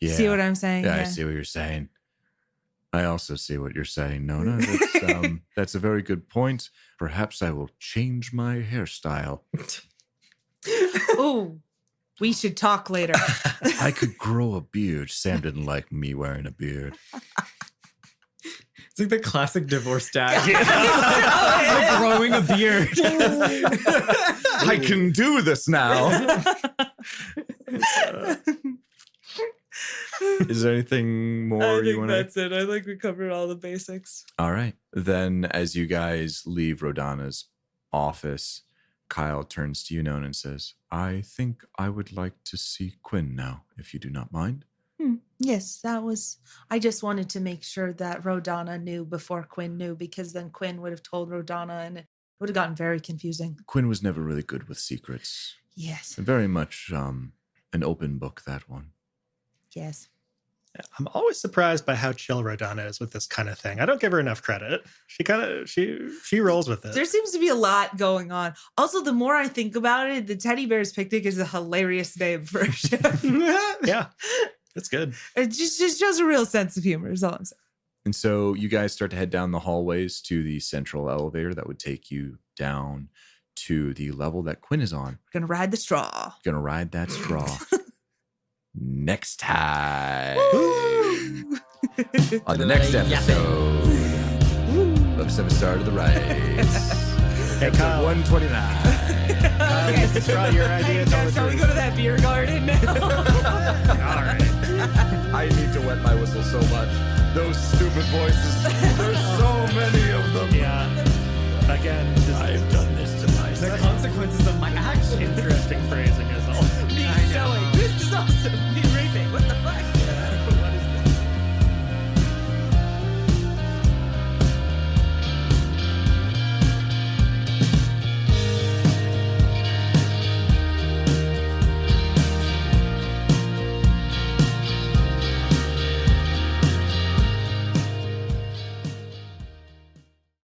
See what I'm saying? Yeah, I see what you're saying. I also see what you're saying, Nona. That's a very good point. Perhaps I will change my hairstyle. Oh, we should talk later. I could grow a beard. Sam didn't like me wearing a beard. It's like the classic divorce dad. It's like growing a beard. I can do this now. Is there anything more you want to... that's it. I think we covered all the basics. All right. Then as you guys leave Rhodana's office, Kyle turns to you, Nona, and says, I think I would like to see Quinn now, if you do not mind. Yes, I just wanted to make sure that Rhodana knew before Quinn knew, because then Quinn would have told Rhodana and it would have gotten very confusing. Quinn was never really good with secrets. Yes. Very much an open book, that one. Yes. I'm always surprised by how chill Rhodana is with this kind of thing. I don't give her enough credit. She rolls with it. There seems to be a lot going on. Also, the more I think about it, the Teddy Bear's Picnic is a hilarious name for a show. Yeah, it's good. It just shows a real sense of humor, is all I'm saying. And so you guys start to head down the hallways to the central elevator that would take you down to the level that Quinn is on. We're going to ride the straw. Gonna ride that straw. Next time on the next episode of 7 Star to the Right. Hey, Kyle. 129. Kyle, the straw, your idea. Shall we go to that beer garden now? All right. I need to wet my whistle so much. Those stupid voices.